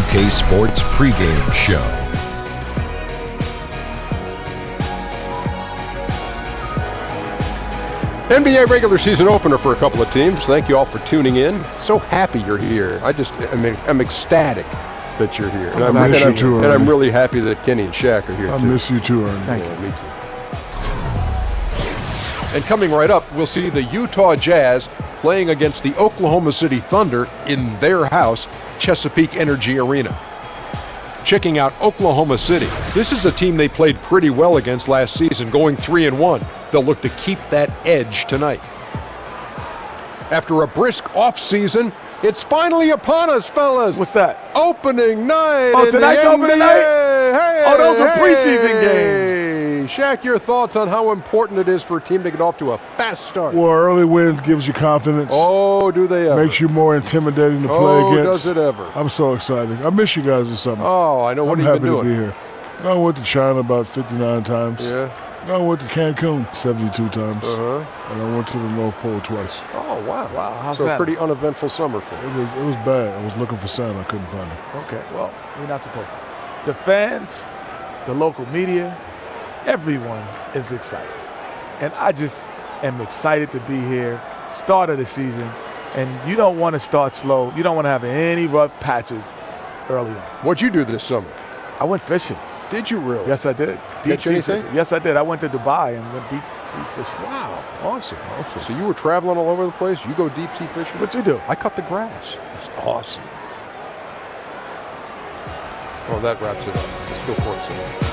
2K Sports pregame show. NBA regular season opener for a couple of teams. Thank you all for tuning in. So happy you're here. I'm ecstatic that you're here. And I'm really happy that Kenny and Shaq are here too. I miss you too, Ernie. Thank you. Me too. And coming right up, we'll see the Utah Jazz playing against the Oklahoma City Thunder in their house, Chesapeake Energy Arena. Checking out Oklahoma City. This is a team they played pretty well against last season, going 3-1. They'll look to keep that edge tonight. After a brisk offseason, it's finally upon us, fellas. What's that? Opening night. Oh, tonight's opening night? Hey, oh, those are preseason games. Shaq, your thoughts on how important it is for a team to get off to a fast start? Well, early wins gives you confidence. Oh, do they ever? Makes you more intimidating to play against. Does it ever? I'm so excited. I miss you guys this summer. Oh, I know. What I'm have you been happy doing? to be here. I went to China about 59 times. Yeah. I went to Cancun 72 times. Uh-huh. And I went to the North Pole twice. Oh, wow. Wow, how's so that? a pretty uneventful summer for you. It was bad. I was looking for Santa. I couldn't find him. Okay, well, you're not supposed to. The fans, the local media, everyone is excited. And I just am excited to be here, start of the season, and you don't want to start slow. You don't want to have any rough patches early on. What'd you do this summer? I went fishing. Did you really? Yes, I did. Catch anything? Fishing. Yes, I did. I went to Dubai and went deep sea fishing. Wow, awesome. So you were traveling all over the place? You go deep sea fishing? What'd you do? I cut the grass. It's awesome. Oh, that wraps it up. Let's go for it, Sam.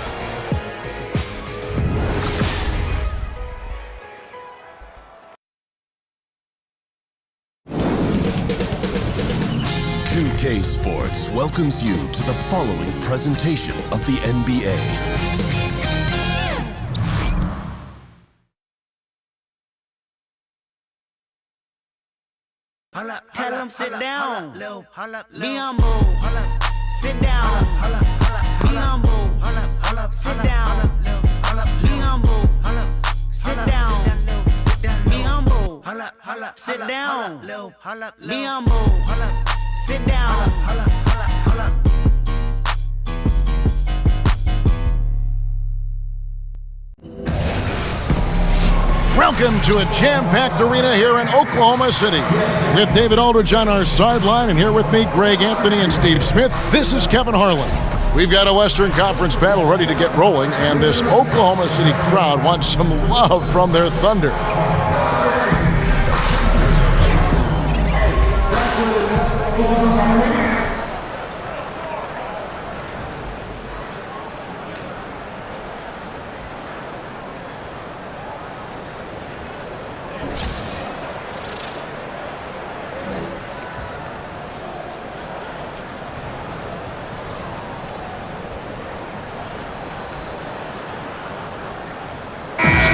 2K Sports welcomes you to the following presentation of the NBA. Tell them sit down. Be humble. Sit down. Be humble. Sit down. Be humble. Sit down. Be humble. Sit down. Be humble. Sit down. Welcome to a jam-packed arena here in Oklahoma City. With David Aldridge on our sideline, and here with me, Greg Anthony and Steve Smith, this is Kevin Harlan. We've got a Western Conference battle ready to get rolling, and this Oklahoma City crowd wants some love from their Thunder. Ladies and gentlemen.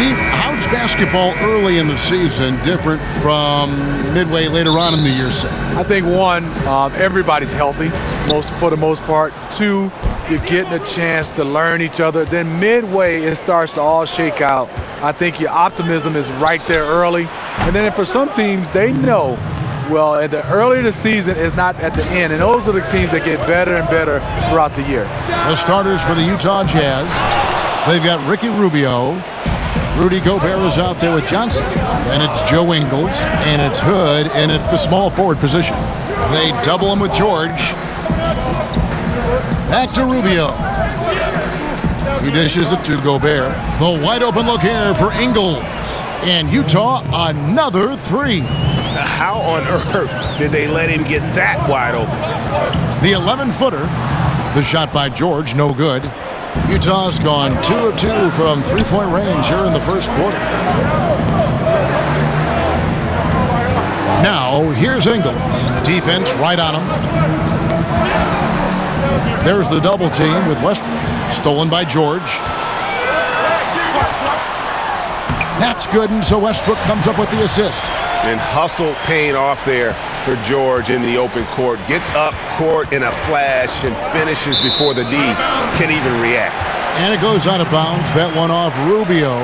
Steve, how's basketball early in the season different from midway later on in the year, say? I think one, everybody's healthy, for the most part. Two, you're getting a chance to learn each other. Then midway, it starts to all shake out. I think your optimism is right there early. And then for some teams, they know, well, at the earlier the season is not at the end. And those are the teams that get better and better throughout the year. The starters for the Utah Jazz, they've got Ricky Rubio. Rudy Gobert is out there with Johnson. And it's Joe Ingles, and it's Hood, and at the small forward position. They double him with George. Back to Rubio. He dishes it to Gobert. The wide open look here for Ingles. And Utah, another three. How on earth did they let him get that wide open? The 11-footer. The shot by George, no good. Utah's gone 2 of 2 from three-point range here in the first quarter. Now, here's Ingles. Defense right on him. There's the double team with Westbrook. Stolen by George. That's good, and so Westbrook comes up with the assist. And hustle paying off there for George in the open court. Gets up court in a flash and finishes before the D can even react. And it goes out of bounds. That one off Rubio.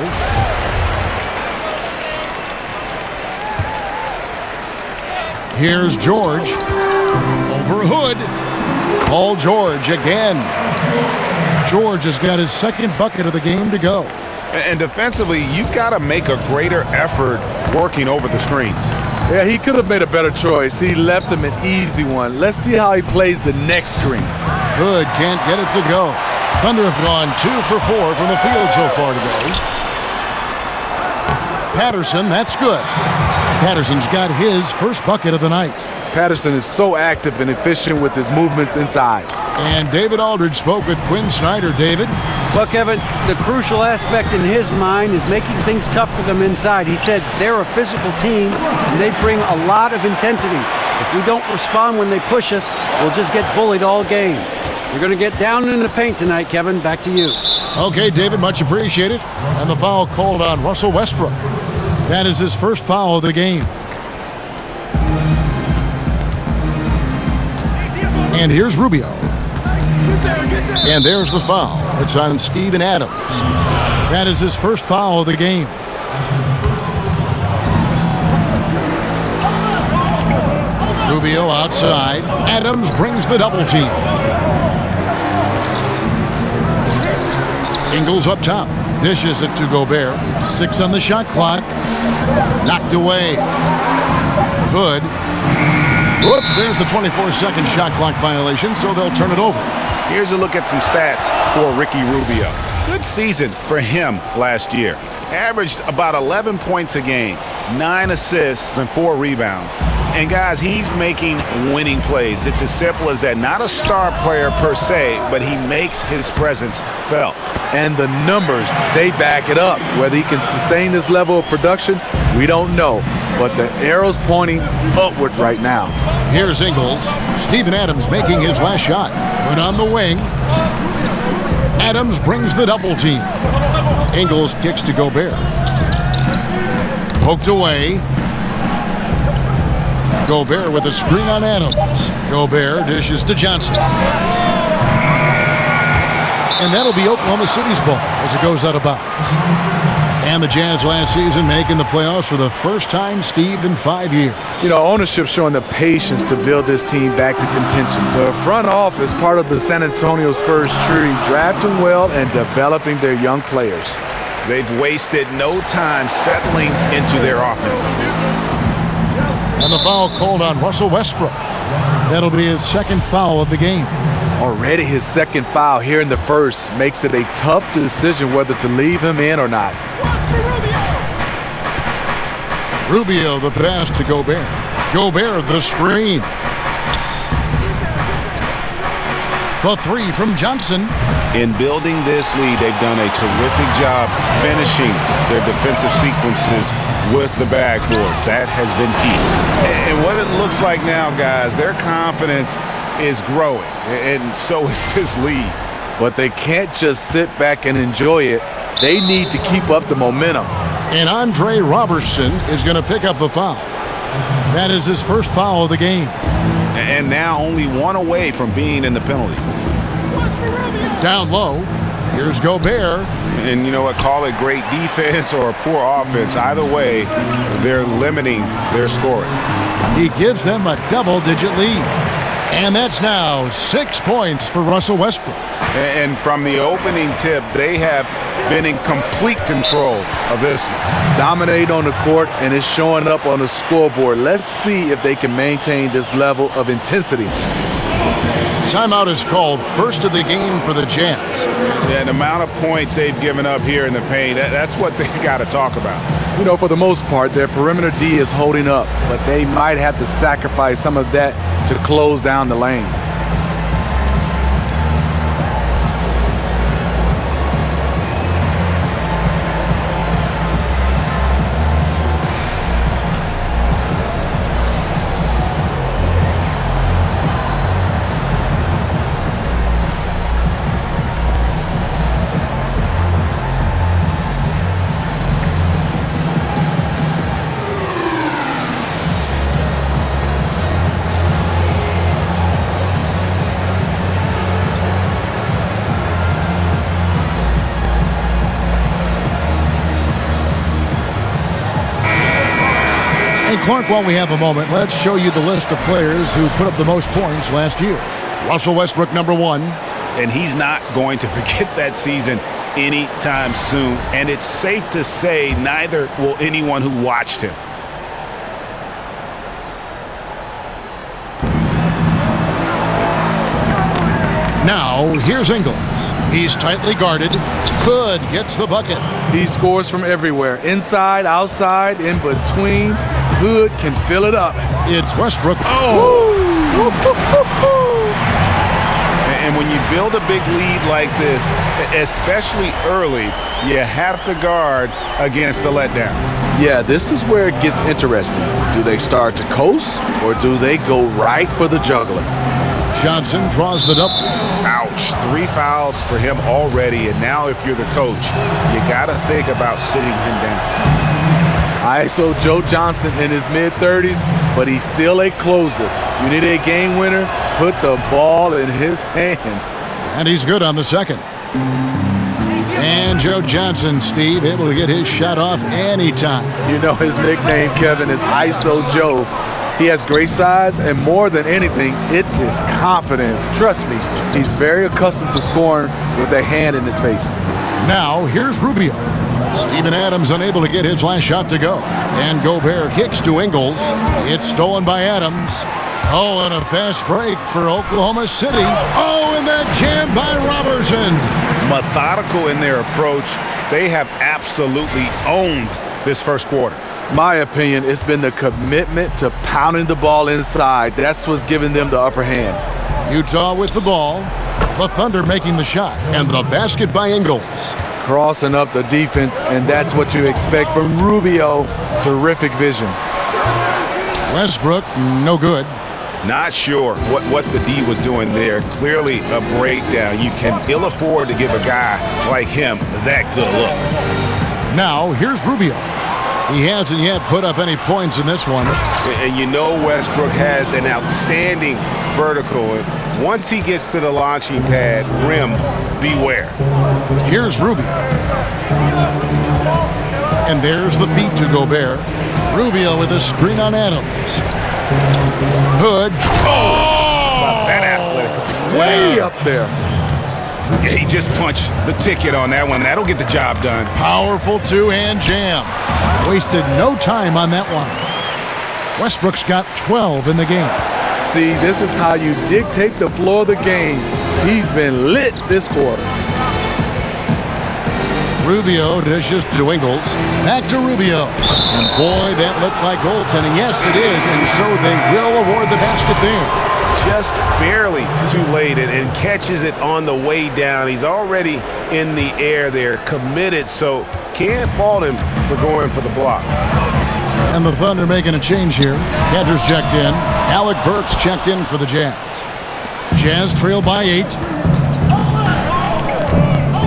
Here's George. Over Hood. Paul George again. George has got his second bucket of the game to go. And defensively, you've got to make a greater effort working over the screens. Yeah, he could have made a better choice. He left him an easy one. Let's see how he plays the next screen. Hood can't get it to go. Thunder have gone 2 for 4 from the field so far today. Patterson, that's good. Patterson's got his first bucket of the night. Patterson is so active and efficient with his movements inside. And David Aldridge spoke with Quinn Snyder. David? Well, Kevin, the crucial aspect in his mind is making things tough for them inside. He said they're a physical team, and they bring a lot of intensity. If we don't respond when they push us, we'll just get bullied all game. You're going to get down in the paint tonight, Kevin. Back to you. Okay, David, much appreciated. And the foul called on Russell Westbrook. That is his first foul of the game. And here's Rubio. And there's the foul. It's on Steven Adams. That is his first foul of the game. Rubio outside. Adams brings the double team. Ingles up top. Dishes it to Gobert. 6 on the shot clock. Knocked away. Hood. Whoops, there's the 24-second shot clock violation, so they'll turn it over. Here's a look at some stats for Ricky Rubio. Good season for him last year. Averaged about 11 points a game, 9 assists, and 4 rebounds. And guys, he's making winning plays. It's as simple as that. Not a star player per se, but he makes his presence felt. And the numbers, they back it up. Whether he can sustain this level of production, we don't know. But the arrow's pointing upward right now. Here's Ingles. Steven Adams making his last shot. Put on the wing. Adams brings the double team. Ingles kicks to Gobert. Poked away. Gobert with a screen on Adams. Gobert dishes to Johnson. And that'll be Oklahoma City's ball as it goes out of bounds. And the Jazz last season making the playoffs for the first time, Steve, in 5 years. You know, ownership showing the patience to build this team back to contention. The front office, part of the San Antonio Spurs tree, drafting well and developing their young players. They've wasted no time settling into their offense. And the foul called on Russell Westbrook. That'll be his second foul of the game. Already his second foul here in the first makes it a tough decision whether to leave him in or not. Rubio the pass to Gobert. Gobert the screen. The 3 from Johnson. In building this lead, they've done a terrific job finishing their defensive sequences with the backboard. That has been key. And what it looks like now, guys, their confidence is growing, and so is this lead. But they can't just sit back and enjoy it. They need to keep up the momentum. And Andre Robertson is going to pick up the foul. That is his first foul of the game. And now only 1 away from being in the penalty. Down low, here's Gobert. And you know what, call it great defense or poor offense. Either way, they're limiting their scoring. He gives them a double-digit lead. And that's now 6 points for Russell Westbrook. And from the opening tip, they have been in complete control of this one. Dominate on the court, and it's showing up on the scoreboard. Let's see if they can maintain this level of intensity. Timeout is called, first of the game for the Jazz. Yeah, the amount of points they've given up here in the paint, that's what they got to talk about. You know, for the most part, their perimeter D is holding up, but they might have to sacrifice some of that to close down the lane. Clark, while we have a moment, let's show you the list of players who put up the most points last year. Russell Westbrook, number 1. And he's not going to forget that season anytime soon. And it's safe to say neither will anyone who watched him. Now, here's Ingles. He's tightly guarded. Hood gets the bucket. He scores from everywhere. Inside, outside, in between. Hood can fill it up. It's Westbrook. And when you build a big lead like this, especially early, you have to guard against the letdown. Yeah, this is where it gets interesting. Do they start to coast, or do they go right for the juggler? Johnson draws the double. Ouch. 3 fouls for him already, and now if you're the coach, you got to think about sitting him down. ISO Joe Johnson in his mid-30s, but he's still a closer. You need a game winner, put the ball in his hands. And he's good on the second. And Joe Johnson, Steve, able to get his shot off anytime. You know his nickname, Kevin, is ISO Joe. He has great size, and more than anything, it's his confidence. Trust me, he's very accustomed to scoring with a hand in his face. Now, here's Rubio. Steven Adams unable to get his last shot to go. And Gobert kicks to Ingles. It's stolen by Adams. Oh, and a fast break for Oklahoma City. Oh, and that jam by Robertson. Methodical in their approach. They have absolutely owned this first quarter. My opinion, it's been the commitment to pounding the ball inside. That's what's giving them the upper hand. Utah with the ball. The Thunder making the shot. And the basket by Ingles. Crossing up the defense, and that's what you expect from Rubio. Terrific vision. Westbrook, no good. Not sure what the D was doing there. Clearly a breakdown. You can ill afford to give a guy like him that good look. Now, here's Rubio. He hasn't yet put up any points in this one. And you know Westbrook has an outstanding vertical. Once he gets to the launching pad, rim, beware. Here's Rubio. And there's the feed to Gobert. Rubio with a screen on Adams. Hood. Oh! That athletic. Way up there. Yeah, he just punched the ticket on that one. That'll get the job done. Powerful two-hand jam. Wasted no time on that one. Westbrook's got 12 in the game. See, this is how you dictate the flow of the game. He's been lit this quarter. Rubio dishes to Ingles. Back to Rubio. And boy, that looked like goaltending. Yes, it is. And so they will award the basket there. Just barely too late and catches it on the way down. He's already in the air there, committed, so can't fault him for going for the block. And the Thunder making a change here. Cantor's checked in. Alec Burks checked in for the Jazz. Jazz trail by 8.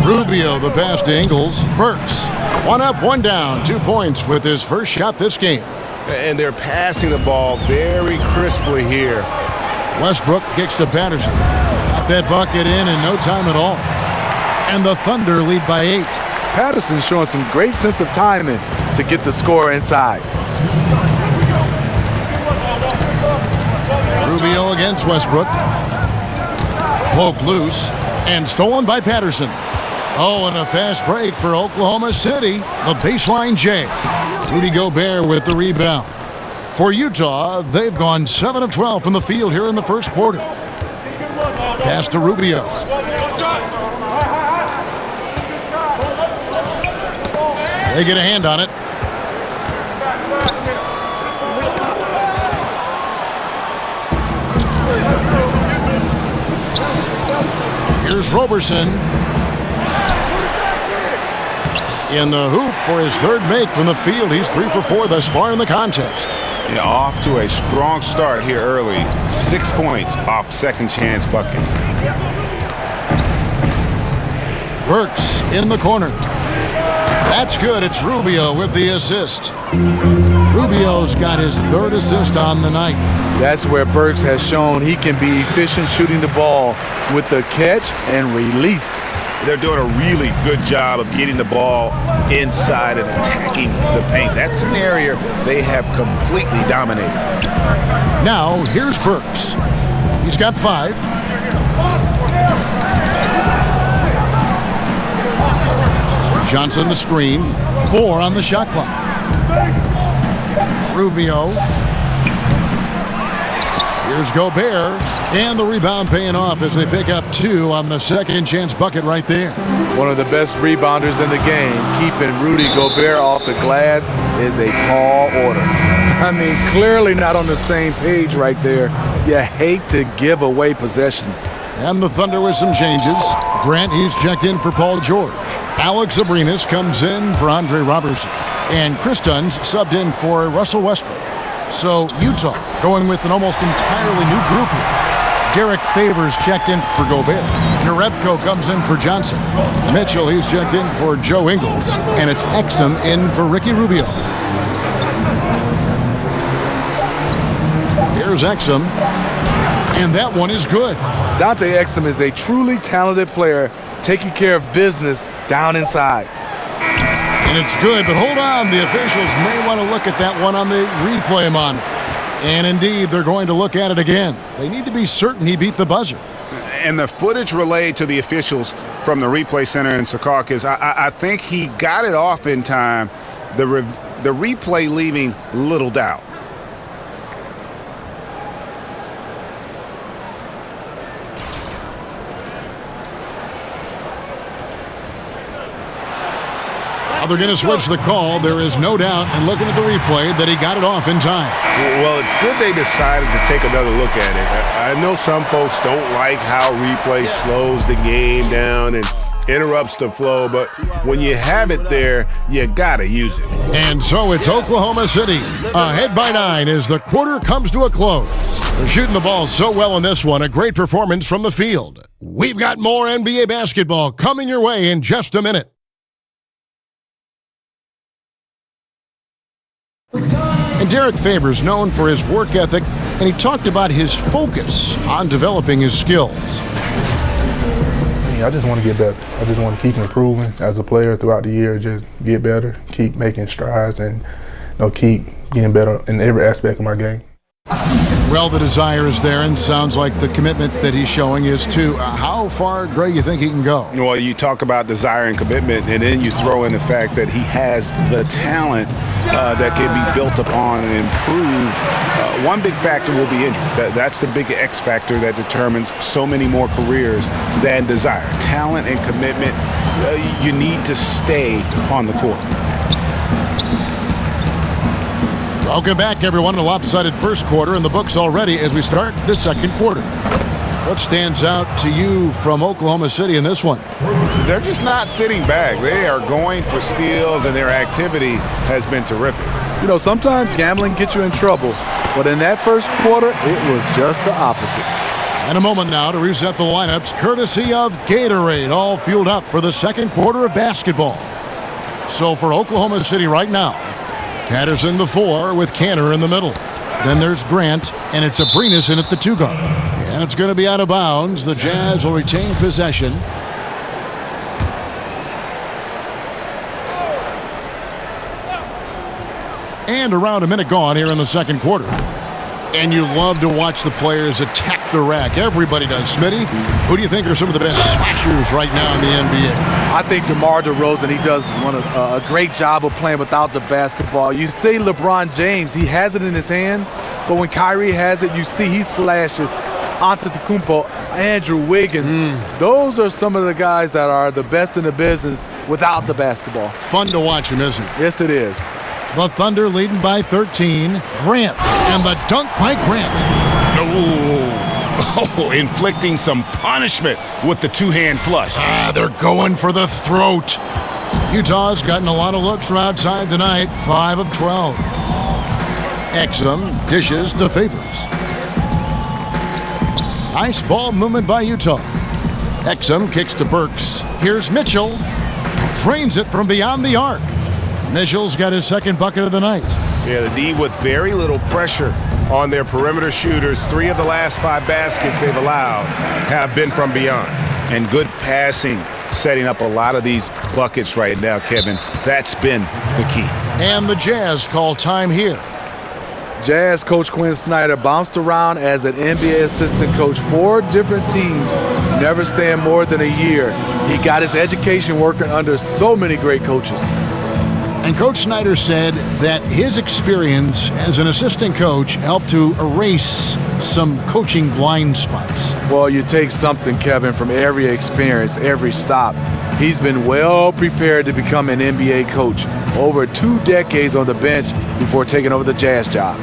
Rubio the pass to Ingles. Burks, 1 up, 1 down. 2 points with his first shot this game. And they're passing the ball very crisply here. Westbrook kicks to Patterson. Got that bucket in no time at all. And the Thunder lead by 8. Patterson showing some great sense of timing to get the score inside. Rubio against Westbrook. Poke loose and stolen by Patterson. Oh, and a fast break for Oklahoma City. The baseline J. Rudy Gobert with the rebound. For Utah, they've gone 7 of 12 from the field here in the first quarter. Pass to Rubio. They get a hand on it. Here's Robertson. In the hoop for his third make from the field. He's 3 for 4 thus far in the contest. Yeah, off to a strong start here early. 6 points off second chance buckets. Burks in the corner. That's good. It's Rubio with the assist. Rubio's got his 3rd assist on the night. That's where Burks has shown he can be efficient shooting the ball with the catch and release. They're doing a really good job of getting the ball inside and attacking the paint. That's an area they have completely dominated. Now, here's Burks. He's got 5. Johnson the screen. 4 on the shot clock. Rubio. Here's Gobert. And the rebound paying off as they pick up 2 on the second chance bucket right there. One of the best rebounders in the game. Keeping Rudy Gobert off the glass is a tall order. I mean, clearly not on the same page right there. You hate to give away possessions. And the Thunder with some changes. Grant, he's checked in for Paul George. Alex Abrinas comes in for Andre Robertson. And Chris Dunn's subbed in for Russell Westbrook. So Utah going with an almost entirely new group here. Derek Favors checked in for Gobert. Narebko comes in for Johnson. Mitchell, he's checked in for Joe Ingles. And it's Exum in for Ricky Rubio. Here's Exum. And that one is good. Dante Exum is a truly talented player taking care of business down inside. And it's good, but hold on. The officials may want to look at that one on the replay monitor. And indeed, they're going to look at it again. They need to be certain he beat the buzzer. And the footage relayed to the officials from the replay center in Secaucus, I think he got it off in time. The replay leaving little doubt. They're going to switch the call. There is no doubt, and looking at the replay, that he got it off in time. Well, it's good they decided to take another look at it. I know some folks don't like how replay slows the game down and interrupts the flow, but when you have it there, you got to use it. And so it's Oklahoma City ahead by 9 as the quarter comes to a close. They're shooting the ball so well in this one. A great performance from the field. We've got more NBA basketball coming your way in just a minute. And Derek Favors, known for his work ethic, and he talked about his focus on developing his skills. I just want to get better. I just want to keep improving as a player throughout the year, just get better, keep making strides, and keep getting better in every aspect of my game. Well, the desire is there, and sounds like the commitment that he's showing is to how far, Greg, you think he can go? Well, you talk about desire and commitment, and then you throw in the fact that he has the talent that can be built upon and improved. One big factor will be injuries. That's the big X factor that determines so many more careers than desire. Talent and commitment, you need to stay on the court. Welcome back, everyone. A lopsided first quarter in the books already as we start the second quarter. What stands out to you from Oklahoma City in this one? They're just not sitting back. They are going for steals, and their activity has been terrific. Sometimes gambling gets you in trouble, but in that first quarter, it was just the opposite. And a moment now to reset the lineups, courtesy of Gatorade, all fueled up for the second quarter of basketball. So for Oklahoma City right now, Patterson the 4 with Canner in the middle. Then there's Grant, and it's Abrinas in at the 2 guard. And it's going to be out of bounds. The Jazz will retain possession. And around a minute gone here in the second quarter. And you love to watch the players attack the rack. Everybody does. Smitty, who do you think are some of the best slashers right now in the NBA? I think DeMar DeRozan, he does a great job of playing without the basketball. You say LeBron James, he has it in his hands, but when Kyrie has it, you see he slashes. Antetokounmpo, Andrew Wiggins. Those are some of the guys that are the best in the business without the basketball. Fun to watch him, isn't it? Yes, it is. The Thunder leading by 13. Grant, and the dunk by Grant. Oh, inflicting some punishment with the two-hand flush. They're going for the throat. Utah's gotten a lot of looks from outside tonight, 5 of 12. Exum dishes to Favors. Nice ball movement by Utah. Exum kicks to Burks. Here's Mitchell. Drains it from beyond the arc. Mitchell's got his second bucket of the night. Yeah, the D with very little pressure on their perimeter shooters. 3 of the last 5 baskets they've allowed have been from beyond. And good passing, setting up a lot of these buckets right now, Kevin. That's been the key. And the Jazz call time here. Jazz coach Quinn Snyder bounced around as an NBA assistant coach 4 different teams never staying more than a year. He got his education working under so many great coaches. And Coach Snyder said that his experience as an assistant coach helped to erase some coaching blind spots. Well, you take something, Kevin, from every experience, every stop. He's been well prepared to become an NBA coach. Over 2 decades on the bench before taking over the Jazz job.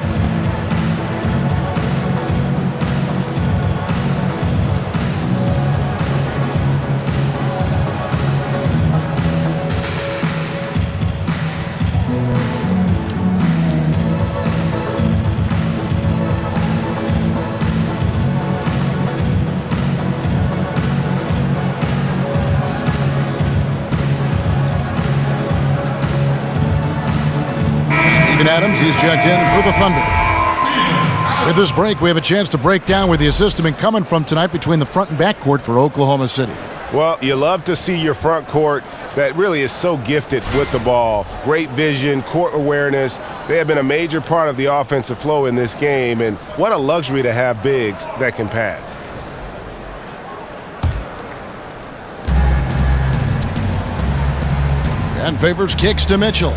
Adams, he's checked in for the Thunder. With this break, we have a chance to break down where the assist has been coming from tonight between the front and back court for Oklahoma City. Well, you love to see your front court that really is so gifted with the ball. Great vision, court awareness. They have been a major part of the offensive flow in this game, and what a luxury to have bigs that can pass. And Favors kicks to Mitchell.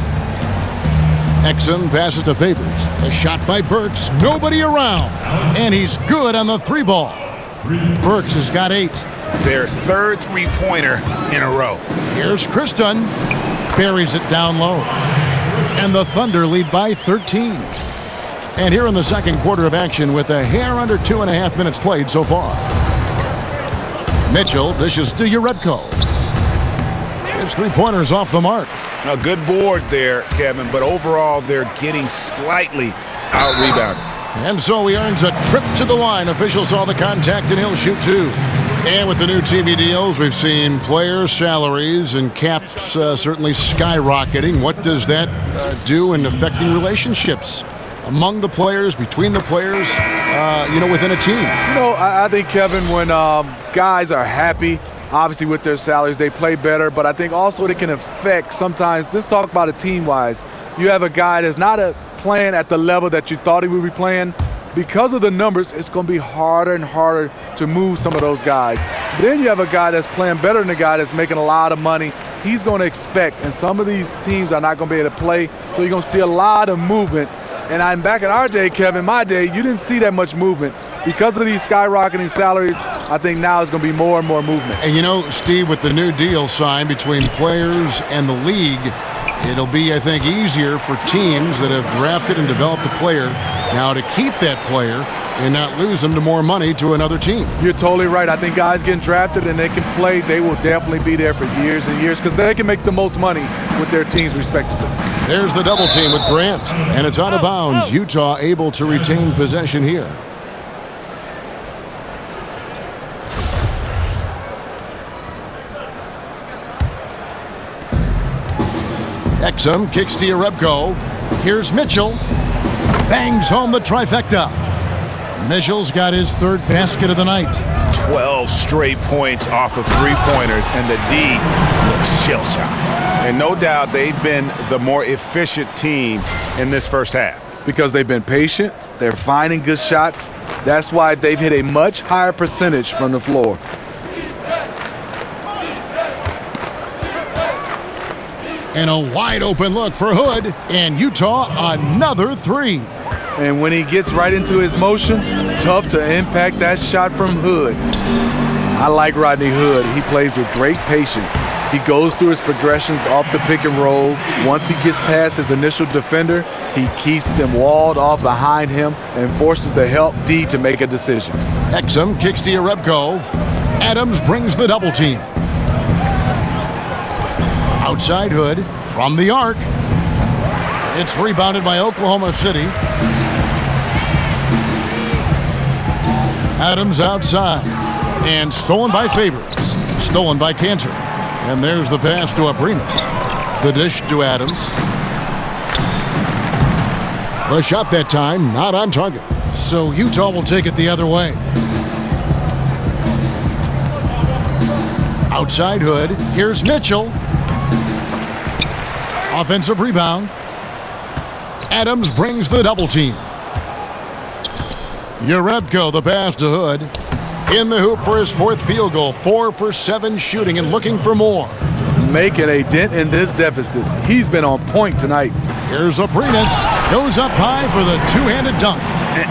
Exum passes to Favors. A shot by Burks. Nobody around. And he's good on the 3-ball. Burks has got 8. Their third three-pointer in a row. Here's Kristen. Buries it down low. And the Thunder lead by 13. And here in the second quarter of action with a hair under 2.5 minutes played so far. Mitchell dishes to Urebko. His 3-pointer's off the mark. A good board there, Kevin, but overall they're getting slightly out-rebounded. And so he earns a trip to the line. Official saw the contact and he'll shoot 2. And with the new TV deals, we've seen player salaries and caps certainly skyrocketing. What does that do in affecting relationships among the players, between the players, within a team? I think, Kevin, when guys are happy, obviously with their salaries, they play better, but I think also it can affect sometimes. Let's talk about it team-wise. You have a guy that's not playing at the level that you thought he would be playing. Because of the numbers, it's going to be harder and harder to move some of those guys. Then you have a guy that's playing better than a guy that's making a lot of money. He's going to expect, and some of these teams are not going to be able to play, so you're going to see a lot of movement. And I'm back in our day, Kevin, my day, you didn't see that much movement. Because of these skyrocketing salaries, I think now it's going to be more and more movement. And Steve, with the new deal signed between players and the league, it'll be, I think, easier for teams that have drafted and developed a player now to keep that player and not lose them to more money to another team. You're totally right. I think guys getting drafted and they can play, they will definitely be there for years and years because they can make the most money with their teams respectively. There's the double team with Grant, and it's out of bounds. Utah able to retain possession here. Exum kicks to Urebko. Here's Mitchell. Bangs home the trifecta. Mitchell's got his 3rd basket of the night. 12 straight points off of 3-pointers, and the D looks shell-shocked. And no doubt they've been the more efficient team in this first half. Because they've been patient, they're finding good shots. That's why they've hit a much higher percentage from the floor. And a wide open look for Hood, and Utah another 3. And when he gets right into his motion, tough to impact that shot from Hood. I like Rodney Hood. He plays with great patience. He goes through his progressions off the pick and roll. Once he gets past his initial defender, he keeps them walled off behind him and forces the help D to make a decision. Exum kicks to Urebko. Adams brings the double team. Outside Hood from the arc. It's rebounded by Oklahoma City. Adams outside. And stolen by Favors. Stolen by Cantor. And there's the pass to Abrinas. The dish to Adams. The shot that time not on target. So Utah will take it the other way. Outside Hood. Here's Mitchell. Offensive rebound. Adams brings the double team. Urebko the pass to Hood. in the hoop for his fourth field goal. 4 for 7 shooting and looking for more. Making a dent in this deficit. He's been on point tonight. Here's Abrinas. Goes up high for the two-handed dunk.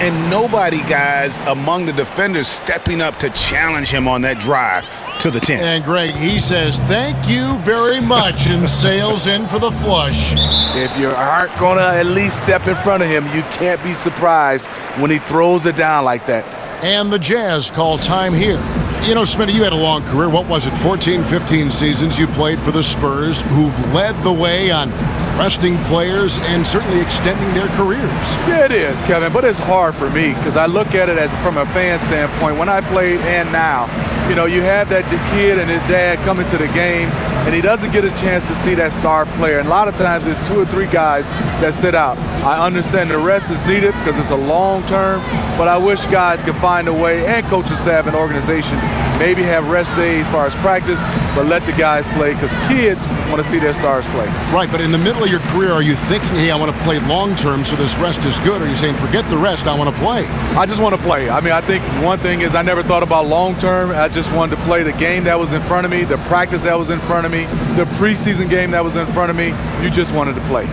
And nobody, guys, among the defenders stepping up to challenge him on that drive to the 10. And Greg, he says thank you very much and sails in for the flush. If you aren't going to at least step in front of him, you can't be surprised when he throws it down like that. And the Jazz call time here. You know, Smitty, you had a long career. What was it, 14, 15 seasons you played for the Spurs, who've led the way on resting players and certainly extending their careers. Yeah, it is, Kevin, but it's hard for me because I look at it as from a fan standpoint. When I played and now, you know, you have that kid and his dad coming to the game, and he doesn't get a chance to see that star player. And a lot of times it's 2 or 3 guys that sit out. I understand the rest is needed because it's a long term, but I wish guys could find a way, and coaching staff and organization, maybe have rest days as far as practice, but let the guys play because kids want to see their stars play. Right, but in the middle of your career, are you thinking, hey, I want to play long term so this rest is good? Or are you saying, forget the rest, I want to play? I just want to play. I mean, I think one thing is I never thought about long term. I just wanted to play the game that was in front of me, the practice that was in front of me, the preseason game that was in front of me. You just wanted to play.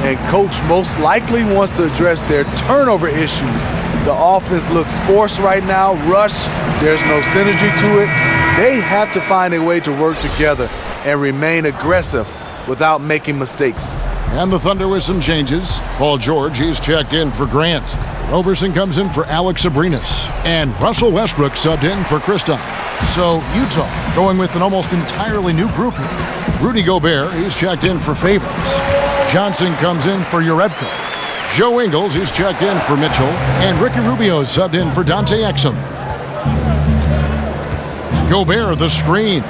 And coach most likely wants to address their turnover issues. The offense looks forced right now, rush, there's no synergy to it. They have to find a way to work together and remain aggressive without making mistakes. And the Thunder with some changes. Paul George, he's checked in for Grant. Roberson comes in for Alex Abrinas. And Russell Westbrook subbed in for Kristaps. So Utah going with an almost entirely new group here. Rudy Gobert, he's checked in for Favors. Johnson comes in for Jerebko. Joe Ingles, he's checked in for Mitchell. And Ricky Rubio subbed in for Dante Exum. Gobert, the screen.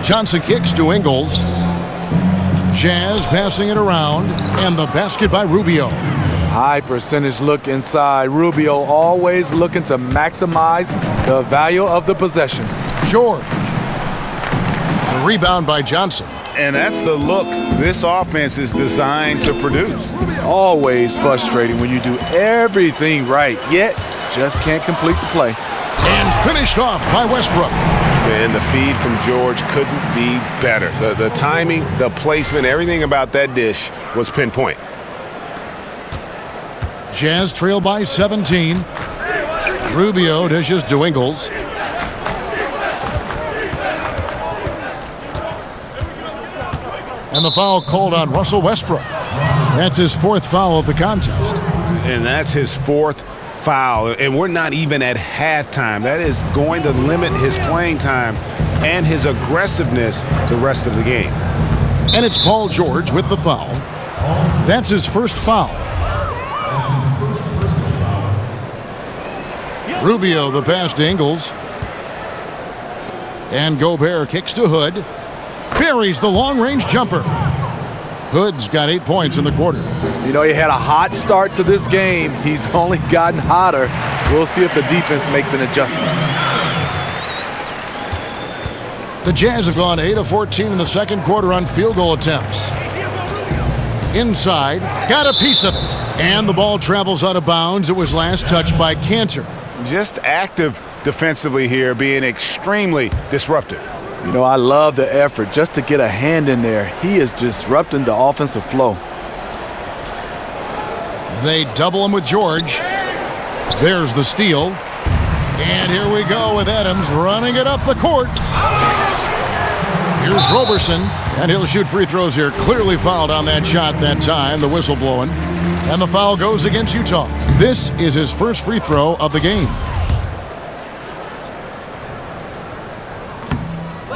Johnson kicks to Ingles. Jazz passing it around. And the basket by Rubio. High percentage look inside. Rubio always looking to maximize the value of the possession. George. The rebound by Johnson. And that's the look this offense is designed to produce. Always frustrating when you do everything right, yet just can't complete the play. And finished off by Westbrook. And the feed from George couldn't be better. The timing, the placement, everything about that dish was pinpoint. Jazz trail by 17. Rubio dishes to Ingles. And the foul called on Russell Westbrook. That's his 4th foul of the contest. And that's his 4th foul. And we're not even at halftime. That is going to limit his playing time and his aggressiveness the rest of the game. And it's Paul George with the foul. That's his 1st foul. Rubio the pass to Ingles. And Gobert kicks to Hood. Buries the long-range jumper. Hood's got 8 points in the quarter. You know, he had a hot start to this game. He's only gotten hotter. We'll see if the defense makes an adjustment. The Jazz have gone 8 of 14 in the second quarter on field goal attempts. Inside, got a piece of it. And the ball travels out of bounds. It was last touched by Cantor. Just active defensively here, being extremely disruptive. You know, I love the effort just to get a hand in there. He is disrupting the offensive flow. They double him with George. There's the steal. And here we go with Adams running it up the court. Here's Roberson, and he'll shoot free throws here. Clearly fouled on that shot that time, the whistle blowing. And the foul goes against Utah. This is his 1st free throw of the game.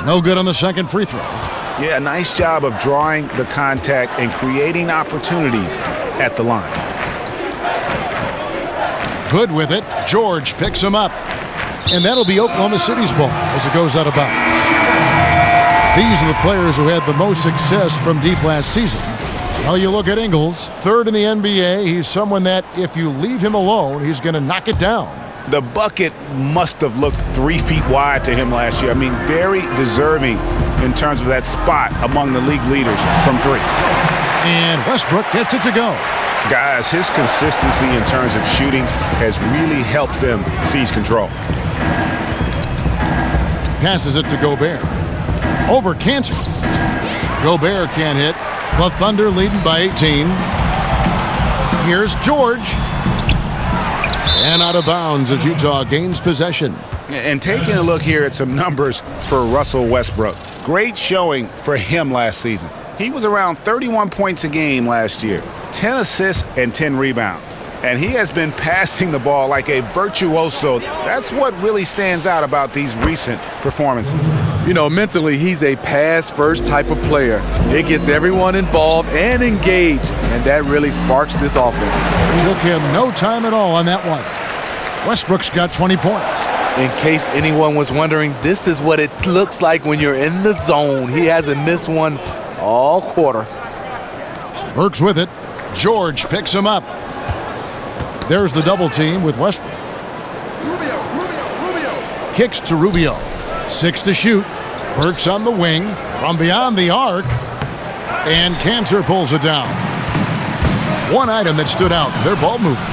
No good on the 2nd free throw. Yeah, a nice job of drawing the contact and creating opportunities at the line. Hood with it. George picks him up. And that'll be Oklahoma City's ball as it goes out of bounds. These are the players who had the most success from deep last season. Well, you look at Ingles, 3rd in the NBA. He's someone that if you leave him alone, he's going to knock it down. The bucket must have looked 3 feet wide to him last year. I mean, very deserving in terms of that spot among the league leaders from 3. And Westbrook gets it to go. Guys, his consistency in terms of shooting has really helped them seize control. Passes it to Gobert. Over Cantor. Gobert can't hit. The Thunder leading by 18. Here's George. And out of bounds as Utah gains possession. And taking a look here at some numbers for Russell Westbrook. Great showing for him last season. He was around 31 points a game last year, 10 assists and 10 rebounds. And he has been passing the ball like a virtuoso. That's what really stands out about these recent performances. You know, mentally, he's a pass-first type of player. It gets everyone involved and engaged, and that really sparks this offense. Took him no time at all on that one. Westbrook's got 20 points. In case anyone was wondering, this is what it looks like when you're in the zone. He hasn't missed one all quarter. Burks with it. George picks him up. There's the double team with Westbrook. Rubio. Kicks to Rubio. 6 to shoot. Burks on the wing from beyond the arc. And Cantor pulls it down. One item that stood out, their ball movement.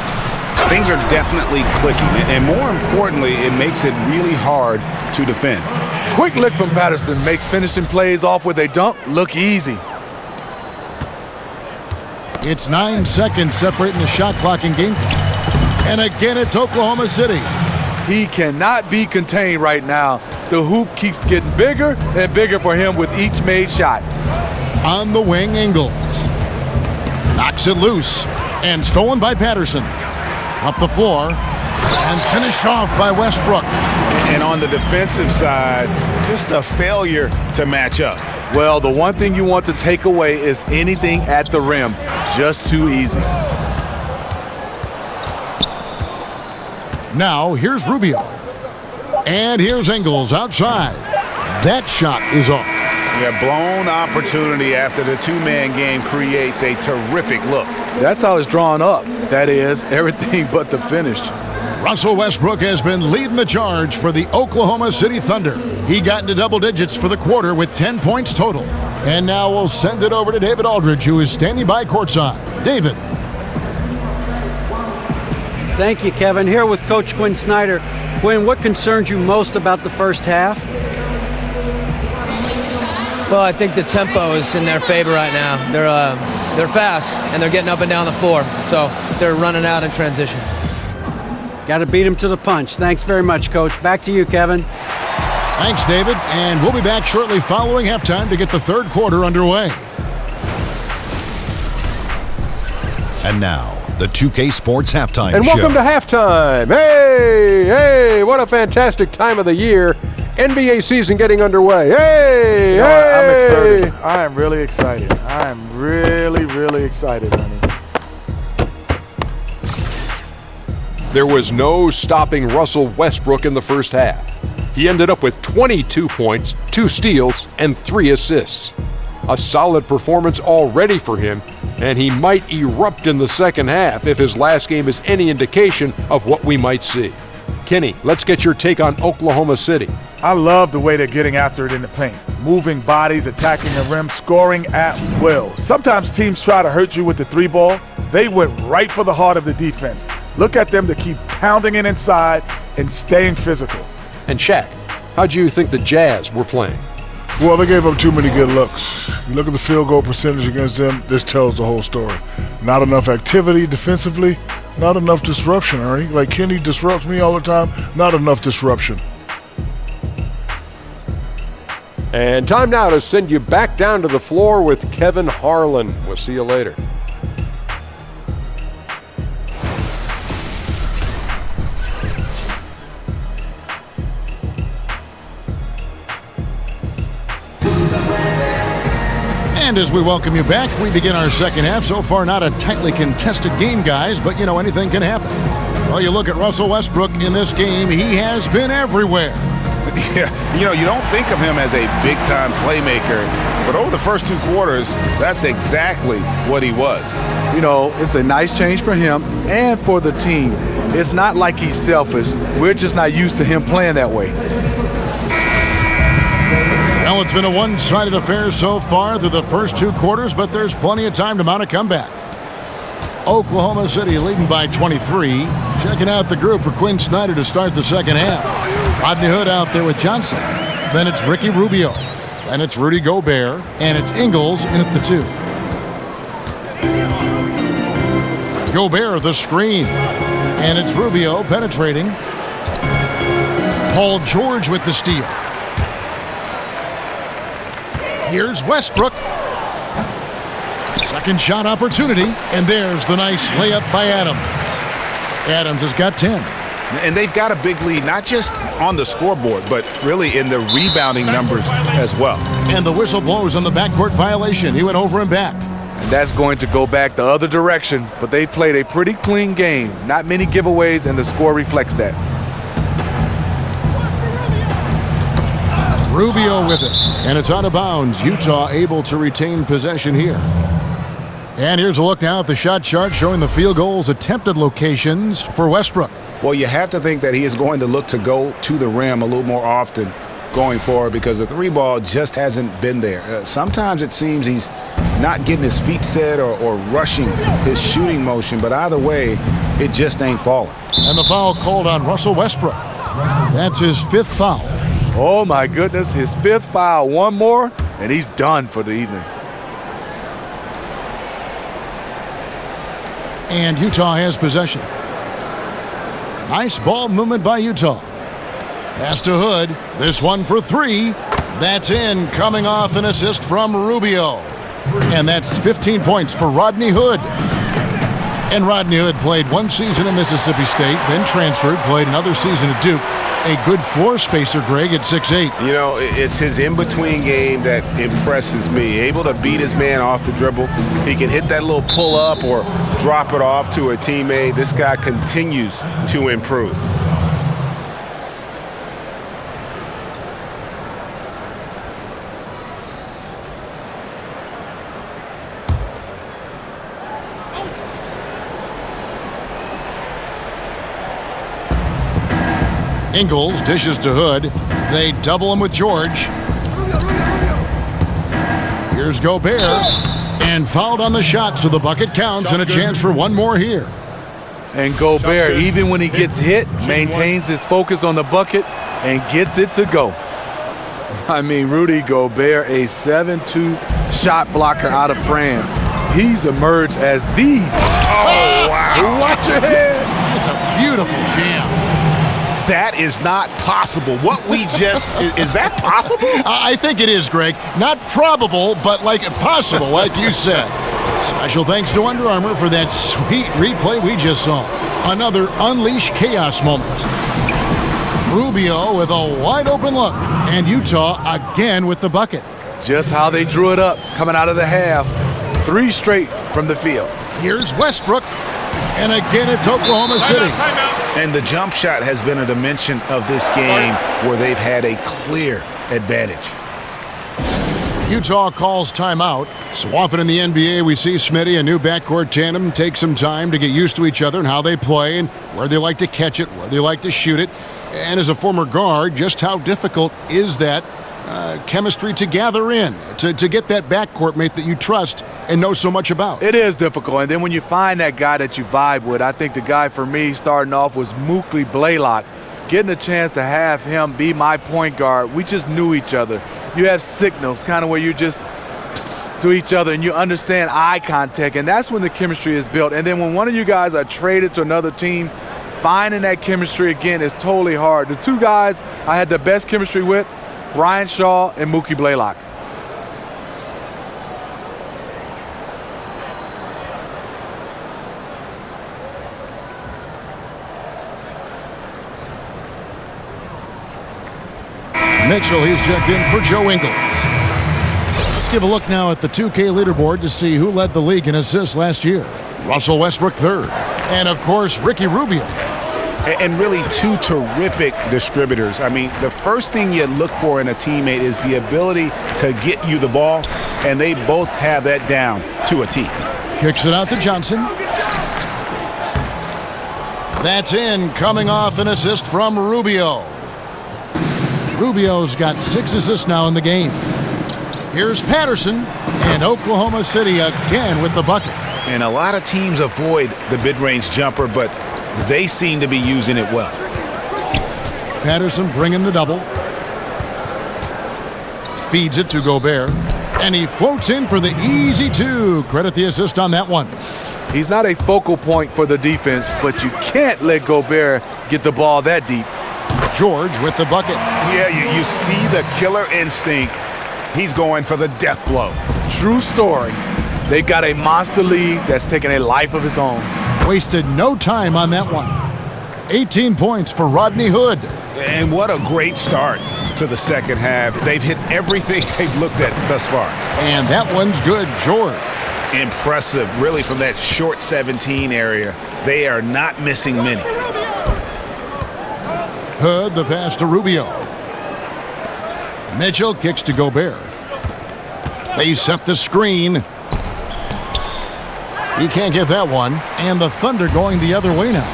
Things are definitely clicking, and more importantly, it makes it really hard to defend. Quick lick from Patterson makes finishing plays off with a dunk look easy. It's 9 seconds separating the shot clock and game clock. And again, it's Oklahoma City. He cannot be contained right now. The hoop keeps getting bigger and bigger for him with each made shot. On the wing, Ingles. Knocks it loose and stolen by Patterson. Up the floor and finished off by Westbrook. And on the defensive side, just a failure to match up. Well, the one thing you want to take away is anything at the rim. Just too easy. Now, here's Rubio. And here's Ingles outside. That shot is off. Yeah, blown opportunity after the two-man game creates a terrific look. That's how it's drawn up. That is, everything but the finish. Russell Westbrook has been leading the charge for the Oklahoma City Thunder. He got into double digits for the quarter with 10 points total. And now we'll send it over to David Aldridge, who is standing by courtside. David. Thank you, Kevin. Here with Coach Quinn Snyder. Quinn, what concerns you most about the first half? Well, I think the tempo is in their favor right now. They're fast, and they're getting up and down the floor, so they're running out in transition. Got to beat him to the punch. Thanks very much, Coach. Back to you, Kevin. Thanks, David. And we'll be back shortly following halftime to get the third quarter underway. And now, the 2K Sports Halftime And Show. welcome to halftime. Hey, what a fantastic time of the year. NBA season getting underway. Hey, I'm excited. I am really excited. I am really, really excited, honey. There was no stopping Russell Westbrook in the first half. He ended up with 22 points, 2 steals, and 3 assists. A solid performance already for him, and he might erupt in the second half if his last game is any indication of what we might see. Kenny, let's get your take on Oklahoma City. I love the way they're getting after it in the paint. Moving bodies, attacking the rim, scoring at will. Sometimes teams try to hurt you with the 3-ball. They went right for the heart of the defense. Look at them to keep pounding it inside and staying physical. And Shaq, how do you think the Jazz were playing? Well, they gave up too many good looks. You look at the field goal percentage against them, this tells the whole story. Not enough activity defensively, not enough disruption, Ernie. Like Kenny disrupts me all the time, not enough disruption. And time now to send you back down to the floor with Kevin Harlan. We'll see you later. And as we welcome you back, we begin our second half. So far, not a tightly contested game, guys, but, anything can happen. Well, you look at Russell Westbrook in this game, he has been everywhere. Yeah, you don't think of him as a big-time playmaker, but over the first 2 quarters, that's exactly what he was. It's a nice change for him and for the team. It's not like he's selfish. We're just not used to him playing that way. Well, it's been a one-sided affair so far through the first 2 quarters, but there's plenty of time to mount a comeback. Oklahoma City leading by 23. Checking out the group for Quinn Snyder to start the second half. Rodney Hood out there with Johnson. Then it's Ricky Rubio. Then it's Rudy Gobert. And it's Ingles in at the 2. Gobert the screen. And it's Rubio penetrating. Paul George with the steal. Here's Westbrook. Second shot opportunity, and there's the nice layup by Adams. Adams has got 10. And they've got a big lead, not just on the scoreboard, but really in the rebounding numbers as well. And the whistle blows on the backcourt violation. He went over and back. And that's going to go back the other direction, but they've played a pretty clean game. Not many giveaways, and the score reflects that. Rubio with it, and it's out of bounds. Utah able to retain possession here. And here's a look now at the shot chart showing the field goals attempted locations for Westbrook. Well, you have to think that he is going to look to go to the rim a little more often going forward because the 3-ball just hasn't been there. Sometimes it seems he's not getting his feet set or rushing his shooting motion, but either way, it just ain't falling. And the foul called on Russell Westbrook. That's his 5th foul. Oh, my goodness, his 5th foul. One more, and he's done for the evening. And Utah has possession. Nice ball movement by Utah. Pass to Hood. This one for 3. That's in, coming off an assist from Rubio. And that's 15 points for Rodney Hood. And Rodney Hood played 1 season at Mississippi State, then transferred, played another season at Duke. A good floor spacer, Greg, at 6'8". You know, it's his in-between game that impresses me. Able to beat his man off the dribble. He can hit that little pull-up or drop it off to a teammate. This guy continues to improve. Ingles dishes to Hood. They double him with George. Here's Gobert. And fouled on the shot, so the bucket counts and a chance for one more here. And Gobert, even when he gets hit, maintains his focus on the bucket and gets it to go. I mean, Rudy Gobert, a 7-2 shot blocker out of France. He's emerged as the... Oh, wow. Watch your head. It's a beautiful jam. That is not possible. What we just... is that possible? I think it is, Greg. Not probable, but like possible, like you said. Special thanks to Under Armour for that sweet replay we just saw. Another Unleash Chaos moment. Rubio with a wide open look. And Utah again with the bucket. Just how they drew it up coming out of the half. 3 straight from the field. Here's Westbrook. And again, it's Oklahoma City. And the jump shot has been a dimension of this game where they've had a clear advantage. Utah calls timeout. So often in the NBA, we see Smitty, a new backcourt tandem, take some time to get used to each other and how they play and where they like to catch it, where they like to shoot it. And as a former guard, just how difficult is that chemistry to gather in, to get that backcourt mate that you trust and know so much about? It is difficult. And then when you find that guy that you vibe with, I think the guy for me starting off was Mookie Blaylock. Getting a chance to have him be my point guard, we just knew each other. You have signals kind of where you just to each other and you understand eye contact, and that's when the chemistry is built. And then when one of you guys are traded to another team, finding that chemistry again is totally hard. The 2 guys I had the best chemistry with, Brian Shaw and Mookie Blaylock. Mitchell, he's checked in for Joe Ingles. Let's give a look now at the 2K leaderboard to see who led the league in assists last year. Russell Westbrook 3rd. And, of course, Ricky Rubio. And really 2 terrific distributors. I mean, the first thing you look for in a teammate is the ability to get you the ball, and they both have that down to a T. Kicks it out to Johnson. That's in, coming off an assist from Rubio. Rubio's got 6 assists now in the game. Here's Patterson, and Oklahoma City again with the bucket. And a lot of teams avoid the mid-range jumper, but they seem to be using it well. Patterson bringing the double. Feeds it to Gobert, and he floats in for the easy 2. Credit the assist on that one. He's not a focal point for the defense, but you can't let Gobert get the ball that deep. George with the bucket. Yeah, you see the killer instinct. He's going for the death blow. True story. They've got a monster lead that's taking a life of its own. Wasted no time on that one. 18 points for Rodney Hood. And what a great start to the second half. They've hit everything they've looked at thus far. And that one's good, George. Impressive, really, from that short 17 area. They are not missing many. Hood, the pass to Rubio. Mitchell kicks to Gobert. They set the screen. He can't get that one. And the Thunder going the other way now.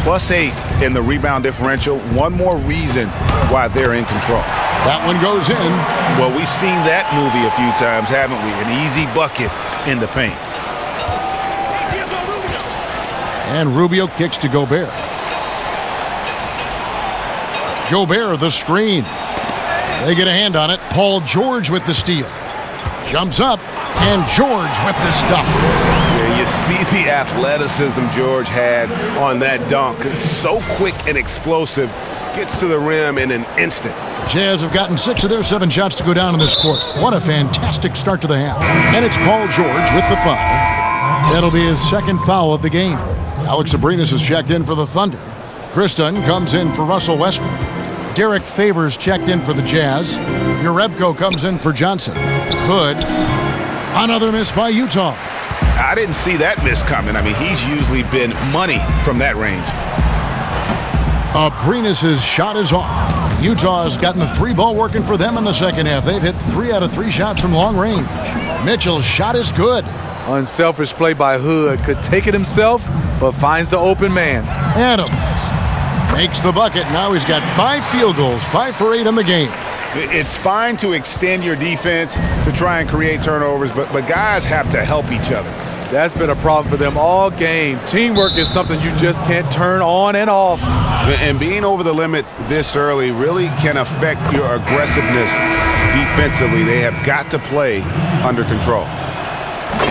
+8 in the rebound differential. One more reason why they're in control. That one goes in. Well, we've seen that movie a few times, haven't we? An easy bucket in the paint. And Rubio kicks to Gobert. Gobert, the screen. They get a hand on it. Paul George with the steal. Jumps up, and George with the stuff. Yeah, you see the athleticism George had on that dunk. It's so quick and explosive. Gets to the rim in an instant. Jazz have gotten 6 of their 7 shots to go down in this quarter. What a fantastic start to the half. And it's Paul George with the foul. That'll be his 2nd foul of the game. Alex Abrinas is checked in for the Thunder. Chris Dunn comes in for Russell Westbrook. Derek Favors checked in for the Jazz. Urebko comes in for Johnson. Hood. Another miss by Utah. I didn't see that miss coming. I mean, he's usually been money from that range. Abrinas' shot is off. Utah has gotten the 3-ball working for them in the second half. They've hit 3 out of 3 shots from long range. Mitchell's shot is good. Unselfish play by Hood. Could take it himself, but finds the open man. Adams makes the bucket. Now he's got 5 field goals, 5 for 8 in the game. It's fine to extend your defense to try and create turnovers, but guys have to help each other. That's been a problem for them all game. Teamwork is something you just can't turn on and off. And being over the limit this early really can affect your aggressiveness defensively. They have got to play under control.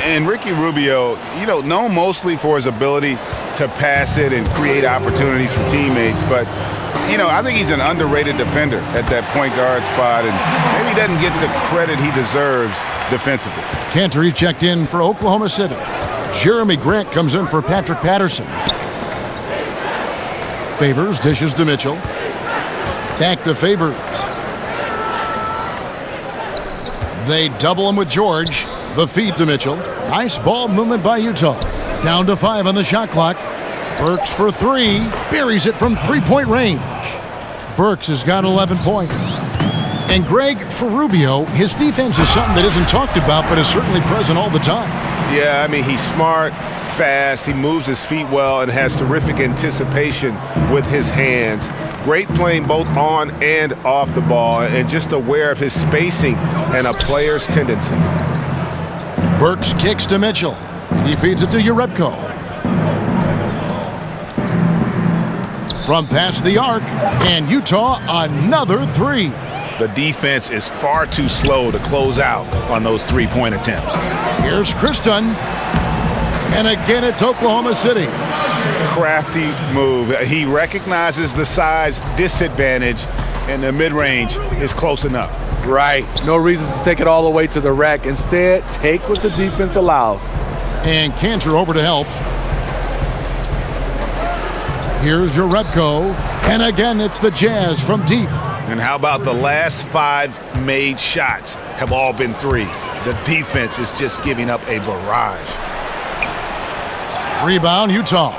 And Ricky Rubio, known mostly for his ability to pass it and create opportunities for teammates, but I think he's an underrated defender at that point guard spot, and maybe doesn't get the credit he deserves defensively. Cantor checked in for Oklahoma City. Jeremy Grant comes in for Patrick Patterson. Favors dishes to Mitchell. Back to Favors. They double him with George. The feed to Mitchell. Nice ball movement by Utah. Down to 5 on the shot clock. Burks for 3. Buries it from 3-point range. Burks has got 11 points. And Greg, for Rubio, his defense is something that isn't talked about, but is certainly present all the time. Yeah, I mean, he's smart, fast, he moves his feet well, and has terrific anticipation with his hands. Great playing both on and off the ball, and just aware of his spacing and a player's tendencies. Burks kicks to Mitchell. He feeds it to Urebko. From past the arc, and Utah another 3. The defense is far too slow to close out on those 3-point attempts. Here's Chris Dunn. And again, it's Oklahoma City. Crafty move. He recognizes the size disadvantage, and the mid-range is close enough. Right. No reason to take it all the way to the rack. Instead, take what the defense allows. And Cantor over to help. Here's Urebko. And again, it's the Jazz from deep. And how about the last 5 made shots have all been threes? The defense is just giving up a barrage. Rebound, Utah.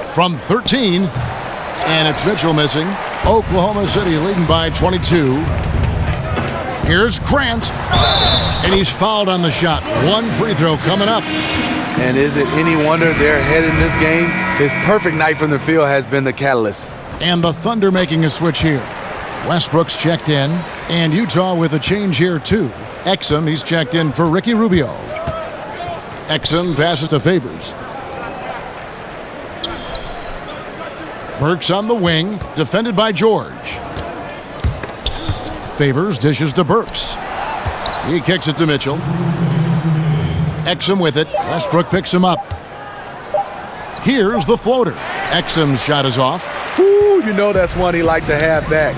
From 13, and it's Mitchell missing. Oklahoma City leading by 22. Here's Grant, and he's fouled on the shot. 1 free throw coming up. And is it any wonder they're ahead in this game? His perfect night from the field has been the catalyst. And the Thunder making a switch here. Westbrook's checked in, and Utah with a change here too. Exum, he's checked in for Ricky Rubio. Exum passes to Favors. Burks on the wing, defended by George. Favors dishes to Burks. He kicks it to Mitchell. Exum with it. Westbrook picks him up. Here's the floater. Exum's shot is off. Ooh, you know that's one he liked to have back.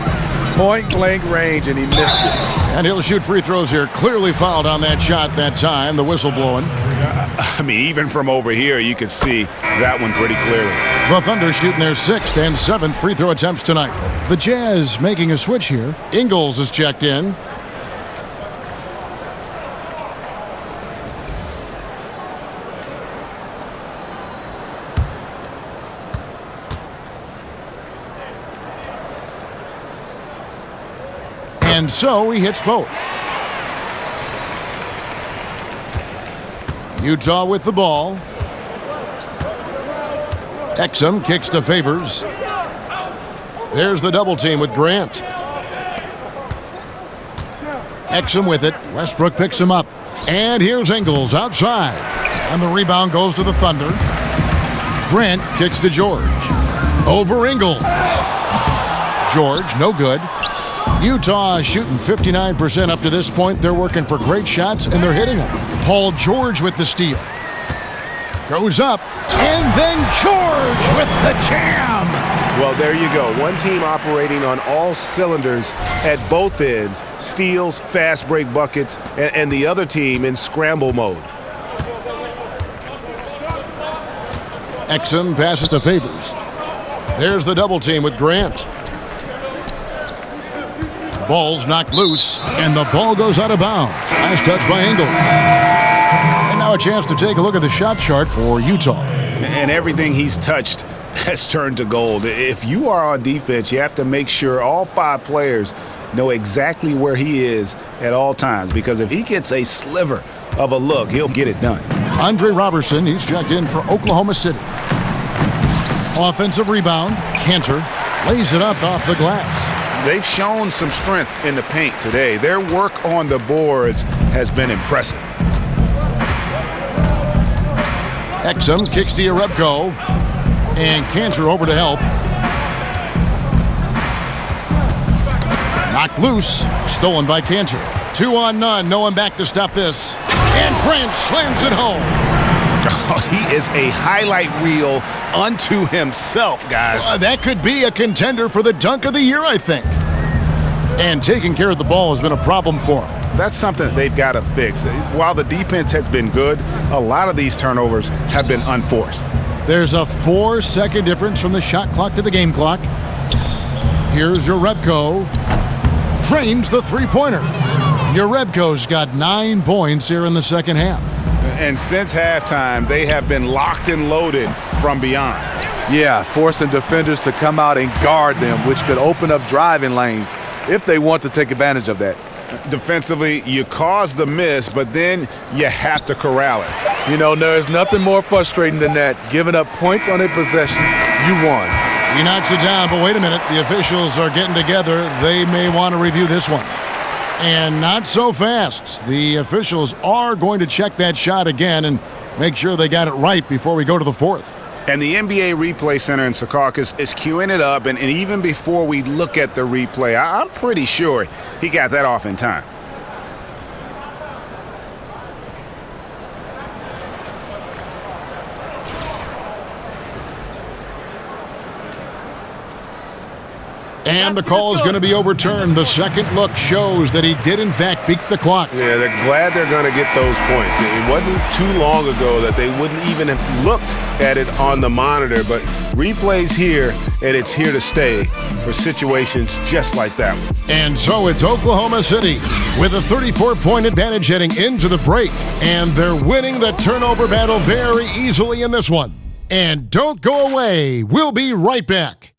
Point blank range, and he missed it. And he'll shoot free throws here. Clearly fouled on that shot that time. The whistle blowing. I mean, even from over here, you could see that one pretty clearly. The Thunder shooting their 6th and 7th free throw attempts tonight. The Jazz making a switch here. Ingles is checked in. And so he hits both. Utah with the ball. Exum kicks to Favors. There's the double team with Grant. Exum with it. Westbrook picks him up. And here's Ingles outside. And the rebound goes to the Thunder. Grant kicks to George. Over Ingles. George, no good. Utah shooting 59% up to this point. They're working for great shots, and they're hitting them. Paul George with the steal. Goes up, and then George with the jam. Well, there you go. One team operating on all cylinders at both ends. Steals, fast break buckets, and the other team in scramble mode. Exum passes to Favors. There's the double team with Grant. Ball's knocked loose, and the ball goes out of bounds. Nice touch by Ingles. And now a chance to take a look at the shot chart for Utah. And everything he's touched has turned to gold. If you are on defense, you have to make sure all 5 players know exactly where he is at all times, because if he gets a sliver of a look, he'll get it done. Andre Robertson, he's checked in for Oklahoma City. Offensive rebound. Cantor lays it up off the glass. They've shown some strength in the paint today. Their work on the boards has been impressive. Exum kicks to Yarebko, and Cantor over to help. Knocked loose, stolen by Cantor. 2 on none, no one back to stop this. And Grant slams it home. Oh, he is a highlight reel unto himself, guys. That could be a contender for the dunk of the year, I think. And taking care of the ball has been a problem for him. That's something they've got to fix. While the defense has been good, a lot of these turnovers have been unforced. There's a 4-second difference from the shot clock to the game clock. Here's Yarebko. Drains the three-pointer. Yarebko's got 9 points here in the second half. And since halftime, they have been locked and loaded from beyond. Yeah, forcing defenders to come out and guard them, which could open up driving lanes if they want to take advantage of that. Defensively, you cause the miss, but then you have to corral it. You know, there's nothing more frustrating than that. Giving up points on a possession, you won. He knocks it down, but wait a minute. The officials are getting together. They may want to review this one. And not so fast. The officials are going to check that shot again and make sure they got it right before we go to the fourth. And the NBA Replay Center in Secaucus is queuing it up, and even before we look at the replay, I'm pretty sure he got that off in time. And the call is going to be overturned. The second look shows that he did, in fact, beat the clock. Yeah, they're glad they're going to get those points. It wasn't too long ago that they wouldn't even have looked at it on the monitor, but replay's here, and it's here to stay for situations just like that one. And so it's Oklahoma City with a 34-point advantage heading into the break, and they're winning the turnover battle very easily in this one. And don't go away. We'll be right back.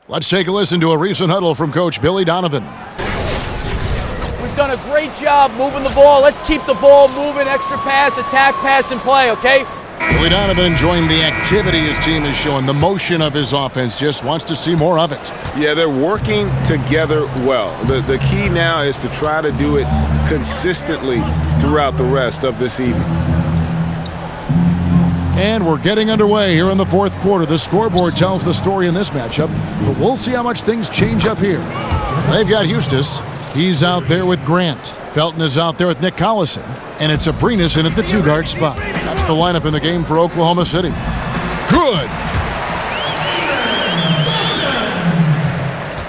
Let's take a listen to a recent huddle from Coach Billy Donovan. We've done a great job moving the ball. Let's keep the ball moving, extra pass, attack, pass, and play, okay? Billy Donovan enjoying the activity his team is showing, the motion of his offense, just wants to see more of it. Yeah, they're working together well. The key now is to try to do it consistently throughout the rest of this evening. And we're getting underway here in the fourth quarter. The scoreboard tells the story in this matchup, but we'll see how much things change up here. They've got Eustace. He's out there with Grant. Felton is out there with Nick Collison. And it's Abrinas in at the two-guard spot. That's the lineup in the game for Oklahoma City. Good.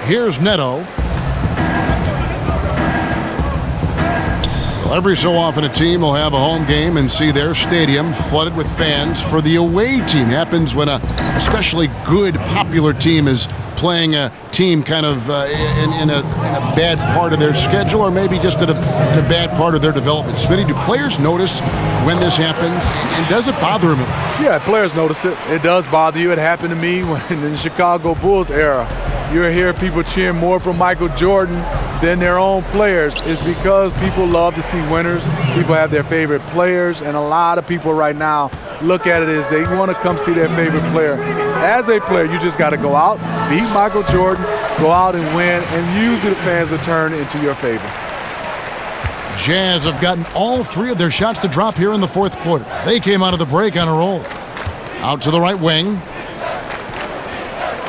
Here's Neto. Well, every so often a team will have a home game and see their stadium flooded with fans for the away team. Happens when a especially good, popular team is playing a team kind of in a bad part of their schedule, or maybe just in a bad part of their development. Smitty, do players notice when this happens, and does it bother them? Yeah, players notice it. It does bother you. It happened to me when in the Chicago Bulls era. You're hearing people cheering more for Michael Jordan than their own players. It's because people love to see winners. People have their favorite players, and a lot of people right now look at it as they want to come see their favorite player. As a player, you just got to go out, beat Michael Jordan, go out and win, and usually the fans will turn into your favor. Jazz have gotten all three of their shots to drop here in the fourth quarter. They came out of the break on a roll. Out to the right wing.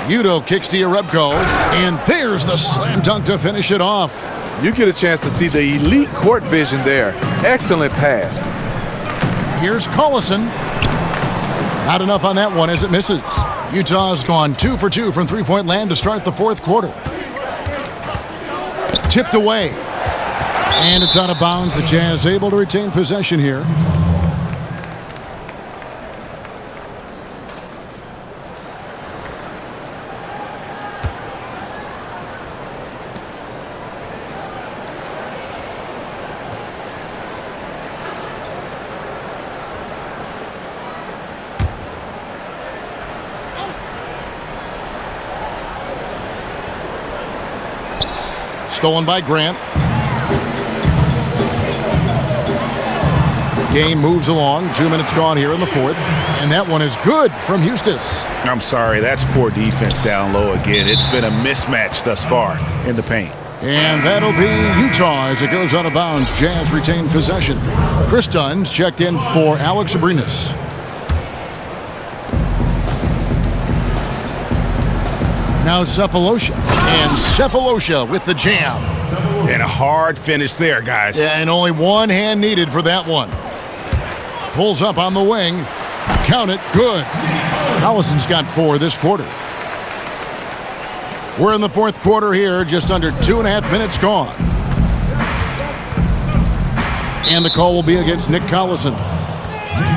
Udo kicks to Yarebko, and there's the slam dunk to finish it off. You get a chance to see the elite court vision there. Excellent pass. Here's Collison. Not enough on that one as it misses. Utah's gone 2 for 2 from three-point land to start the fourth quarter. Tipped away. And it's out of bounds. The Jazz able to retain possession here. Stolen by Grant. Game moves along. 2 minutes gone here in the fourth. And that one is good from Eustace. I'm sorry, that's poor defense down low again. It's been a mismatch thus far in the paint. And that'll be Utah as it goes out of bounds. Jazz retain possession. Chris Dunn's checked in for Alex Abrinas. Now Cephalosha. And Cephalosha with the jam. And a hard finish there, guys. Yeah, and only one hand needed for that one. Pulls up on the wing. Count it. Good. Collison's got 4 this quarter. We're in the fourth quarter here. Just under 2.5 minutes gone. And the call will be against Nick Collison.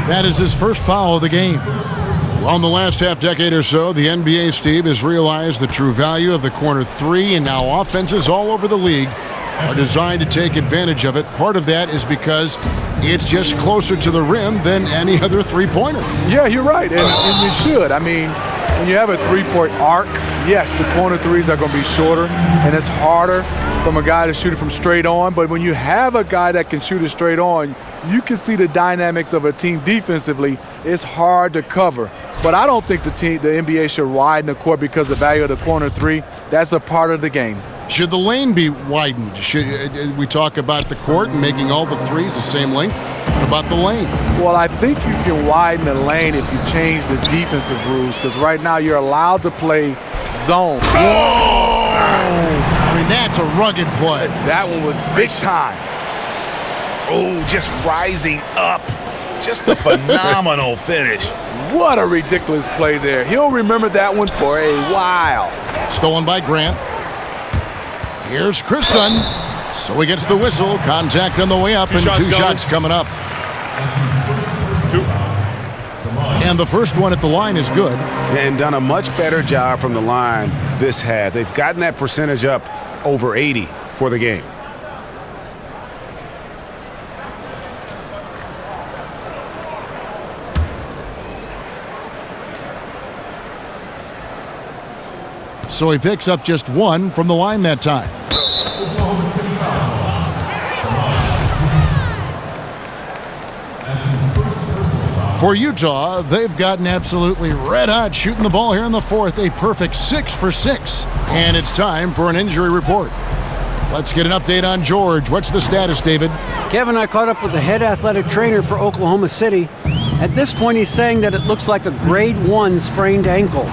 That is his first foul of the game. On the last half-decade or so, the NBA, Steve, has realized the true value of the corner three, and now offenses all over the league are designed to take advantage of it. Part of that is because it's just closer to the rim than any other three-pointer. Yeah, you're right, and you should. I mean, when you have a three-point arc, yes, the corner threes are going to be shorter, and it's harder from a guy to shoot it from straight on. But when you have a guy that can shoot it straight on, you can see the dynamics of a team defensively. It's hard to cover. But I don't think the NBA should widen the court because of the value of the corner three. That's a part of the game. Should the lane be widened? Should we talk about the court and making all the threes the same length? What about the lane? Well, I think you can widen the lane if you change the defensive rules, because right now you're allowed to play zone. Whoa! I mean, that's a rugged play. That one was big time. Oh, just rising up. Just a phenomenal finish. What a ridiculous play there. He'll remember that one for a while. Stolen by Grant. Here's Chris Dunn. So he gets the whistle. Contact on the way up, and two shots coming up. And the first one at the line is good. And done a much better job from the line this half. They've gotten that percentage up over 80 for the game. So he picks up just one from the line that time. For Utah, they've gotten absolutely red hot shooting the ball here in the fourth. A perfect 6 for 6. And it's time for an injury report. Let's get an update on George. What's the status, David? Kevin, I caught up with the head athletic trainer for Oklahoma City. At this point, he's saying that it looks like a grade 1 sprained ankle.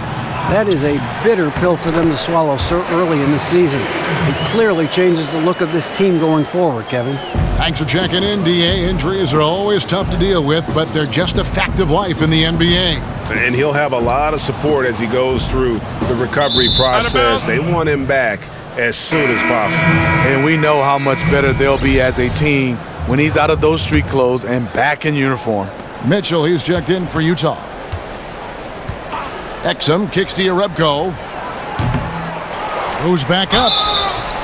That is a bitter pill for them to swallow so early in the season. It clearly changes the look of this team going forward, Kevin. Thanks for checking in, DA. Injuries are always tough to deal with, but they're just a fact of life in the NBA. And he'll have a lot of support as he goes through the recovery process. They want him back as soon as possible. And we know how much better they'll be as a team when he's out of those street clothes and back in uniform. Mitchell, he's checked in for Utah. Exum kicks to Yarebko. Moves back up.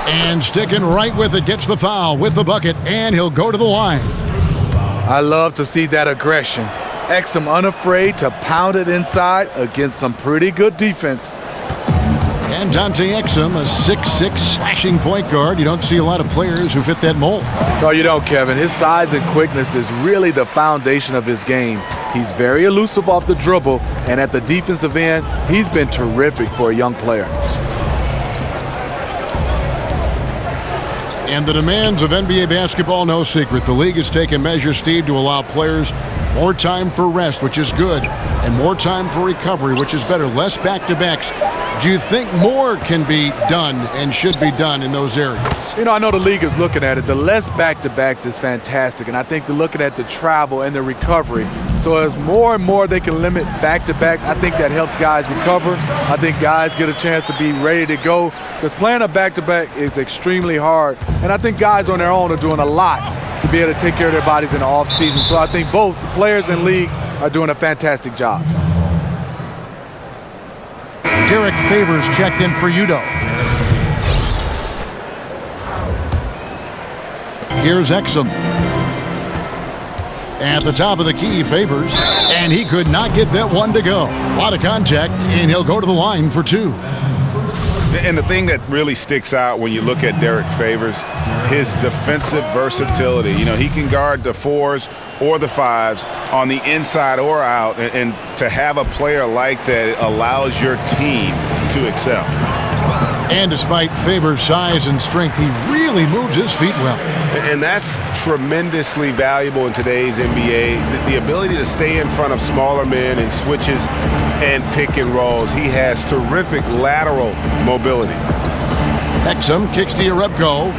And sticking right with it, gets the foul with the bucket, and he'll go to the line. I love to see that aggression. Exum unafraid to pound it inside against some pretty good defense. And Dante Exum, a 6'6" slashing point guard. You don't see a lot of players who fit that mold. No, you don't, Kevin. His size and quickness is really the foundation of his game. He's very elusive off the dribble, and at the defensive end, he's been terrific for a young player. And the demands of NBA basketball, no secret. The league has taken measures, Steve, to allow players more time for rest, which is good, and more time for recovery, which is better. Less back-to-backs. Do you think more can be done and should be done in those areas? You know, I know the league is looking at it. The less back-to-backs is fantastic, and I think they're looking at the travel and the recovery. So as more and more they can limit back-to-backs, I think that helps guys recover. I think guys get a chance to be ready to go, because playing a back-to-back is extremely hard. And I think guys on their own are doing a lot to be able to take care of their bodies in the offseason. So I think both the players and league are doing a fantastic job. Derek Favors checked in for Udo. Here's Exum. At the top of the key, Favors. And he could not get that one to go. A lot of contact, and he'll go to the line for 2. And the thing that really sticks out when you look at Derek Favors, his defensive versatility. You know, he can guard the 4s or the 5s on the inside or out, and to have a player like that, it allows your team to excel. And despite Favors' size and strength, he really moves his feet well. And that's tremendously valuable in today's NBA. The ability to stay in front of smaller men in switches and pick and rolls. He has terrific lateral mobility. Exum kicks to Yarebko.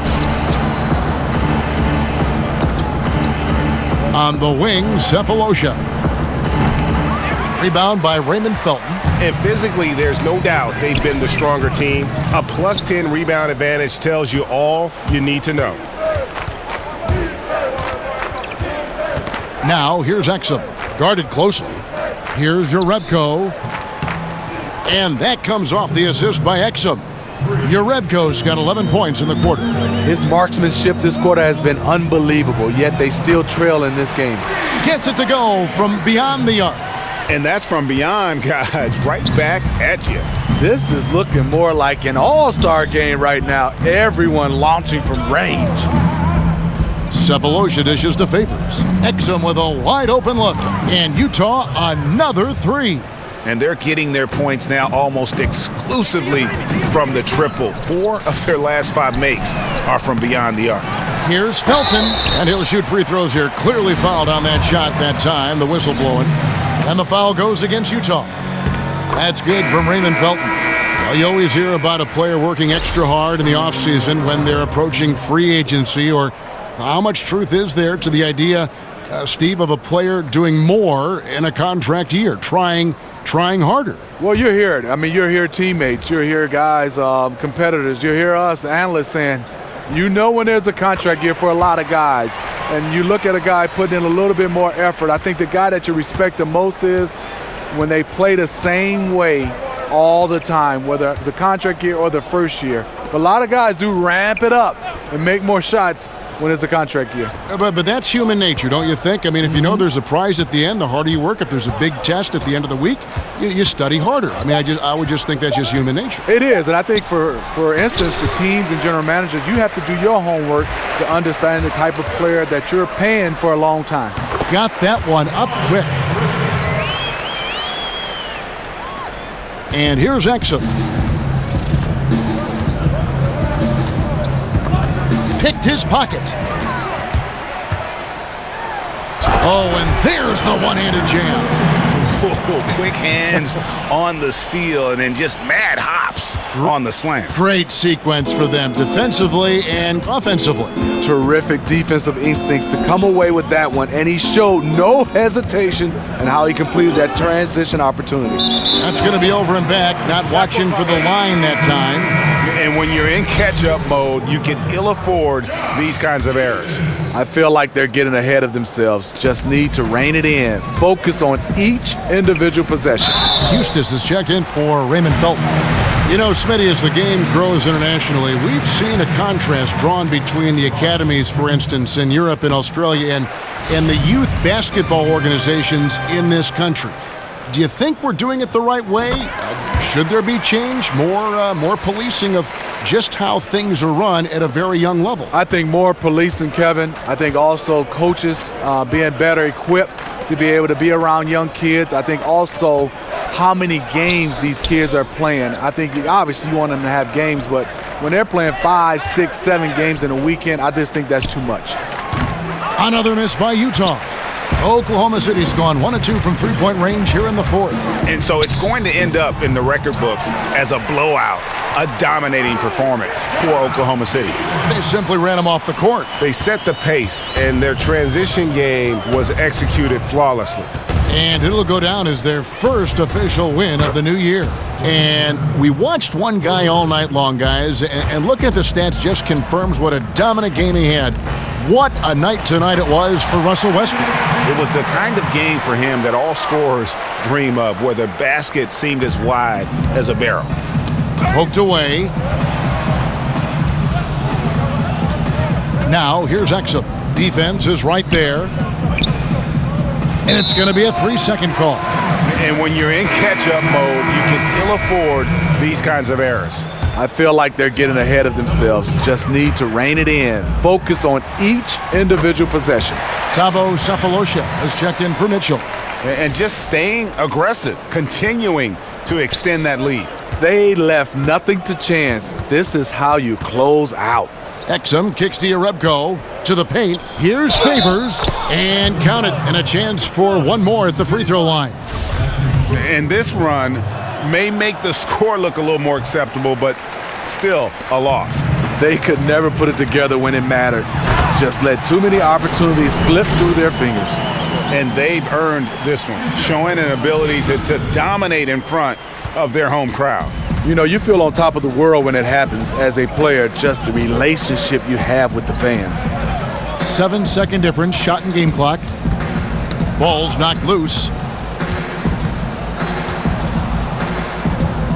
On the wing, Cephalosha. Rebound by Raymond Felton. And physically, there's no doubt they've been the stronger team. A +10 rebound advantage tells you all you need to know. Now, here's Exum, guarded closely. Here's Yarebko. And that comes off the assist by Exum. Yarebko's got 11 points in the quarter. His marksmanship this quarter has been unbelievable, yet they still trail in this game. Gets it to go from beyond the arc. And that's from beyond, guys, right back at you. This is looking more like an all-star game right now. Everyone launching from range. Cephalosha dishes to Favors. Exum with a wide-open look. And Utah, another 3. And they're getting their points now almost exclusively from the triple. 4 of their last 5 makes are from beyond the arc. Here's Felton, and he'll shoot free throws here. Clearly fouled on that shot that time, the whistle blowing. And the foul goes against Utah. That's good from Raymond Felton. Well, you always hear about a player working extra hard in the offseason when they're approaching free agency, or how much truth is there to the idea, Steve, of a player doing more in a contract year, trying harder? Well, you hear it. I mean, you hear teammates, you hear guys, competitors, you hear us analysts saying, you know when there's a contract year for a lot of guys, and you look at a guy putting in a little bit more effort. I think the guy that you respect the most is when they play the same way all the time, whether it's a contract year or the first year. But a lot of guys do ramp it up and make more shots when it's a contract year. But that's human nature, don't you think? I mean, if you know there's a prize at the end, the harder you work. If there's a big test at the end of the week, you study harder. I mean, I would just think that's just human nature. It is, and I think for instance, for teams and general managers, you have to do your homework to understand the type of player that you're paying for a long time. Got that one up quick. And here's Exum. Picked his pocket. Oh, and there's the one-handed jam. Quick hands on the steal and then just mad hops on the slam. Great sequence for them defensively and offensively. Terrific defensive instincts to come away with that one, and he showed no hesitation in how he completed that transition opportunity. That's going to be over and back, not watching for the line that time. And when you're in catch-up mode, you can ill afford these kinds of errors. I feel like they're getting ahead of themselves. Just need to rein it in. Focus on each individual possession. Eustace is checked in for Raymond Felton. You know, Smitty, as the game grows internationally, we've seen a contrast drawn between the academies, for instance, in Europe and Australia, and the youth basketball organizations in this country. Do you think we're doing it the right way? Should there be change, more policing of just how things are run at a very young level? I think more policing, Kevin. I think also coaches being better equipped to be able to be around young kids. I think also how many games these kids are playing. I think obviously you want them to have games, but when they're playing 5, 6, 7 games in a weekend, I just think that's too much. Another miss by Utah. Oklahoma City's gone 1 of 2 from three-point range here in the fourth. And so it's going to end up in the record books as a blowout, a dominating performance for Oklahoma City. They simply ran them off the court. They set the pace, and their transition game was executed flawlessly. And it'll go down as their first official win of the new year. And we watched one guy all night long, guys, and looking at the stats just confirms what a dominant game he had. What a night tonight it was for Russell Westbrook. It was the kind of game for him that all scorers dream of, where the basket seemed as wide as a barrel. Poked away. Now, here's Exum. Defense is right there. And it's going to be a 3-second call. And when you're in catch-up mode, you can ill afford these kinds of errors. I feel like they're getting ahead of themselves. Just need to rein it in. Focus on each individual possession. Thabo Sefolosha has checked in for Mitchell. And just staying aggressive, continuing to extend that lead. They left nothing to chance. This is how you close out. Exum kicks to Yarebko to the paint. Here's Favors, and count it, and a chance for one more at the free throw line. And this run may make the score look a little more acceptable, but still a loss. They could never put it together when it mattered. Just let too many opportunities slip through their fingers. And they've earned this one, showing an ability to dominate in front of their home crowd. You know, you feel on top of the world when it happens as a player, just the relationship you have with the fans. 7-second difference, shot and game clock. Ball's knocked loose.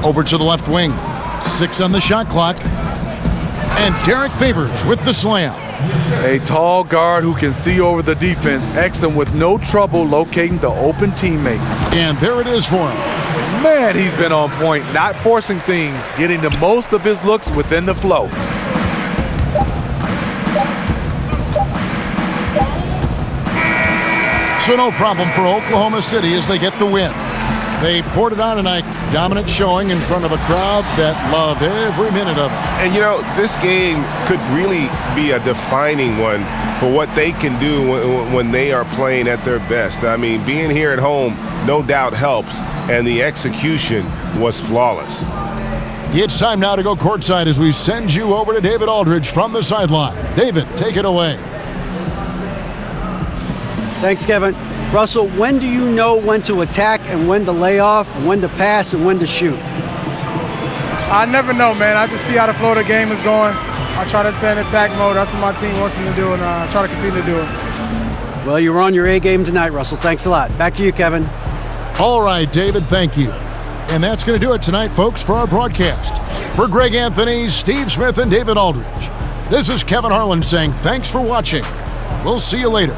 Over to the left wing. 6 on the shot clock. And Derek Favors with the slam. A tall guard who can see over the defense. Exum with no trouble locating the open teammate. And there it is for him. Man, he's been on point, not forcing things, getting the most of his looks within the flow. So no problem for Oklahoma City as they get the win. They poured it on tonight. Dominant showing in front of a crowd that loved every minute of it. And, you know, this game could really be a defining one for what they can do when they are playing at their best. I mean, being here at home no doubt helps, and the execution was flawless. It's time now to go courtside as we send you over to David Aldridge from the sideline. David, take it away. Thanks, Kevin. Russell, when do you know when to attack and when to lay off, when to pass and when to shoot? I never know, man. I just see how the flow of the game is going. I try to stay in attack mode. That's what my team wants me to do, and I try to continue to do it. Well, you were on your A game tonight, Russell. Thanks a lot. Back to you, Kevin. All right, David, thank you. And that's going to do it tonight, folks, for our broadcast. For Greg Anthony, Steve Smith, and David Aldridge, this is Kevin Harlan saying thanks for watching. We'll see you later.